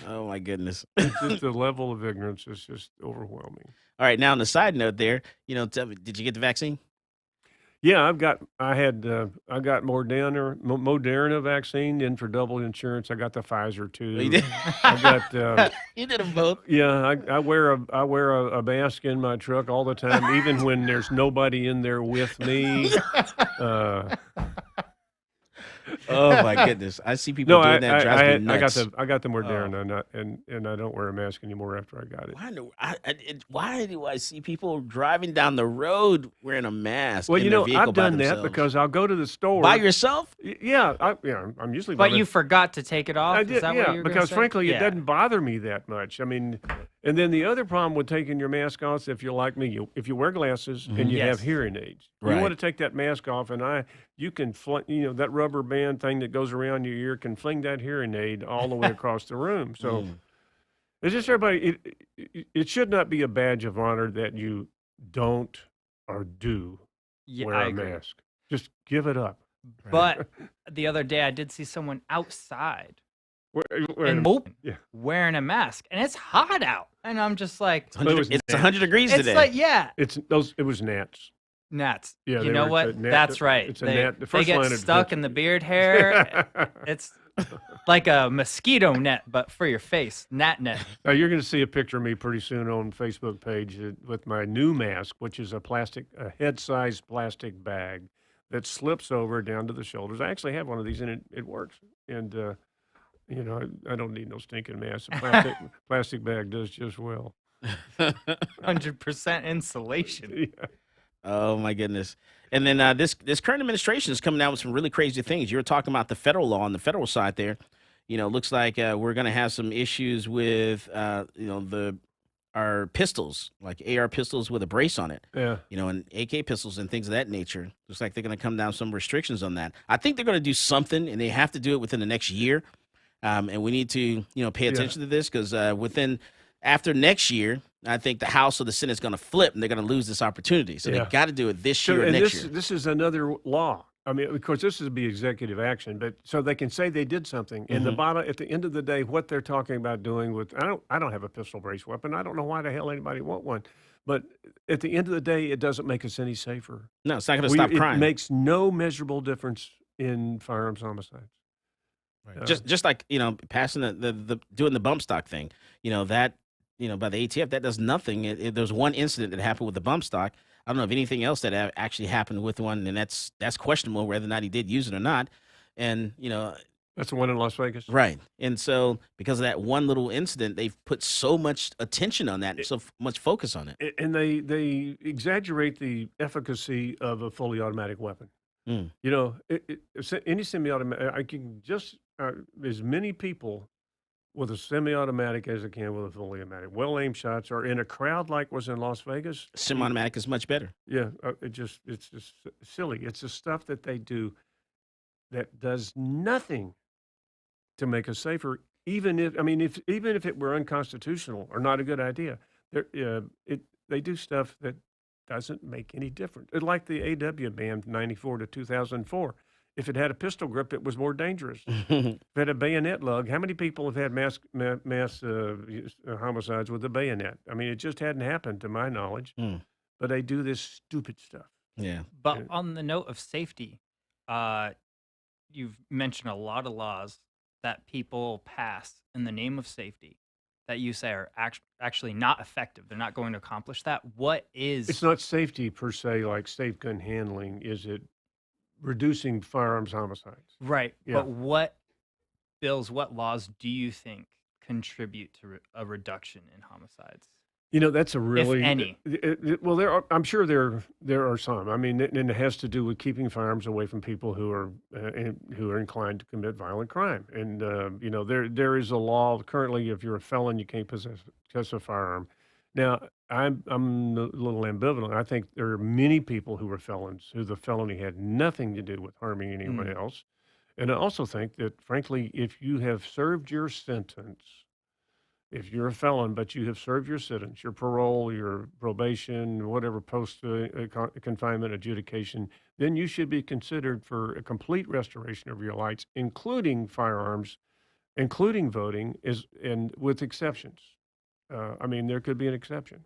Oh my goodness! It's just the level of ignorance is just overwhelming. All right, now on the side note, there, tell me, did you get the vaccine? Yeah, I got Moderna vaccine in for double insurance. I got the Pfizer too. You did? I got You did them both. Yeah, I wear a mask in my truck all the time, even when there's nobody in there with me. Oh my goodness! I see people doing that. Drives me nuts. I got the Moderna, and I don't wear a mask anymore after I got it. Why do I see people driving down the road wearing a mask? Well, in their vehicle I've done by that themselves? because I'll go to the store By yourself. Yeah, I'm usually. But you forgot to take it off. I did, Is that what you were because say? frankly, Yeah. it doesn't bother me that much. I mean, and then the other problem with taking your mask off, if you're like me, if you wear glasses and you have hearing aids, you Right. want to take that mask off, and you can that rubber band thing that goes around your ear can fling that hearing aid all the way across the room. So it's just everybody. It should not be a badge of honor that you don't or do Yeah, wear I a agree. mask. Just give it up. But the other day, I did see someone outside Wearing wearing a mask, and it's hot out, and I'm just like, It's 100 degrees it's today. like, yeah, It was gnats. gnats. Yeah, you they know were- what? it's a gnat- That's right. it's a they, gnat- the they first get line of stuck in the beard hair. It's like a mosquito net, but for your face, gnat net. Now, you're going to see a picture of me pretty soon on Facebook page with my new mask, which is a head-sized plastic bag that slips over down to the shoulders. I actually have one of these, and it works. And I don't need no stinking mask. A plastic bag does just well. 100% insulation. Yeah. Oh my goodness! And then this current administration is coming out with some really crazy things. You were talking about the federal law on the federal side there. Looks like we're going to have some issues with our pistols, like AR pistols with a brace on it. Yeah. And AK pistols and things of that nature. Looks like they're going to come down some restrictions on that. I think they're going to do something, and they have to do it within the next year. And we need to pay attention to this because after next year, I think the House or the Senate is going to flip, and they're going to lose this opportunity. So they got to do it this year or And next year. this is another law. I mean, of course, this is be executive action, but so they can say they did something. And at the end of the day, what they're talking about doing with I don't have a pistol brace weapon. I don't know why the hell anybody want one. But at the end of the day, it doesn't make us any safer. No, it's not going to stop crime. It makes no measurable difference in firearms homicides. Right. Just like, passing the doing the bump stock thing, that, by the ATF, that does nothing. There's one incident that happened with the bump stock. I don't know of anything else that actually happened with one, and that's questionable whether or not he did use it or not. And, that's the one in Las Vegas. Right. And so because of that one little incident, they've put so much attention on that and so much focus on it. And they exaggerate the efficacy of a fully automatic weapon. Mm. Any semi-automatic, I can just, as many people with a semi-automatic as I can with a fully automatic. Well-aimed shots are in a crowd like was in Las Vegas. Semi-automatic is much better. Yeah, it's just silly. It's the stuff that they do that does nothing to make us safer. Even if it were unconstitutional or not a good idea, they do stuff that doesn't make any difference. It's like the AW ban from '94 to 2004. If it had a pistol grip, it was more dangerous. If it had a bayonet lug, how many people have had mass homicides with a bayonet? I mean, it just hadn't happened to my knowledge. But they do this stupid stuff. Yeah. But on the note of safety, you've mentioned a lot of laws that people pass in the name of safety that you say are actually not effective. They're not going to accomplish that. What is... It's not safety per se, like safe gun handling. Is it reducing firearms homicides? Right. Yeah. But what laws do you think contribute to a reduction in homicides? That's a really... If any. Well, I'm sure there are some. I mean, and it has to do with keeping firearms away from people who are inclined to commit violent crime. And there is a law currently. If you're a felon, you can't possess a firearm. Now, I'm a little ambivalent. I think there are many people who were felons who the felony had nothing to do with harming anyone else. And I also think that, frankly, if you have served your sentence, if you're a felon, but you have served your sentence, your parole, your probation, whatever post-confinement adjudication, then you should be considered for a complete restoration of your rights, including firearms, including voting, and with exceptions. There could be an exception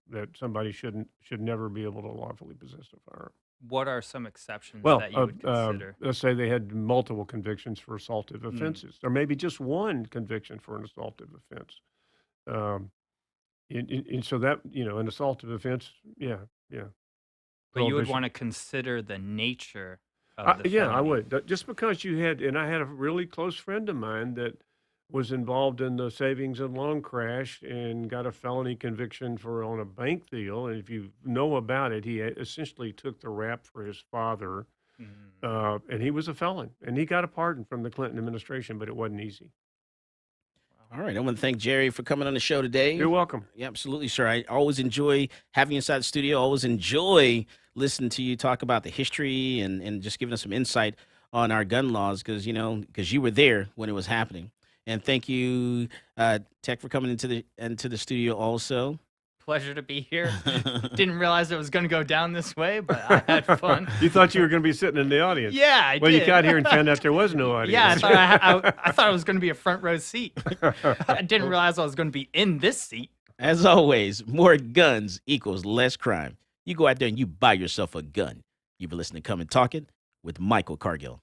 that somebody should never be able to lawfully possess a firearm. What are some exceptions that you would consider? Let's say they had multiple convictions for assaultive offenses, or maybe just one conviction for an assaultive offense. And so that, an assaultive offense, yeah. But you would want to consider the nature of the yeah, I felony. would. Just because I had a really close friend of mine that was involved in the savings and loan crash and got a felony conviction on a bank deal. And if you know about it, he essentially took the rap for his father, and he was a felon. And he got a pardon from the Clinton administration, but it wasn't easy. All right. I want to thank Jerry for coming on the show today. You're welcome. Yeah, absolutely, sir. I always enjoy having you inside the studio. I always enjoy listening to you talk about the history and just giving us some insight on our gun laws because you were there when it was happening. And thank you, Tech, for coming into the studio also. Pleasure to be here. Didn't realize it was going to go down this way, but I had fun. You thought you were going to be sitting in the audience. Yeah, I did. You got here and found out there was no audience. Yeah, I thought it was going to be a front row seat. I didn't realize I was going to be in this seat. As always, more guns equals less crime. You go out there and you buy yourself a gun. You've been listening to Come and Talk It with Michael Cargill.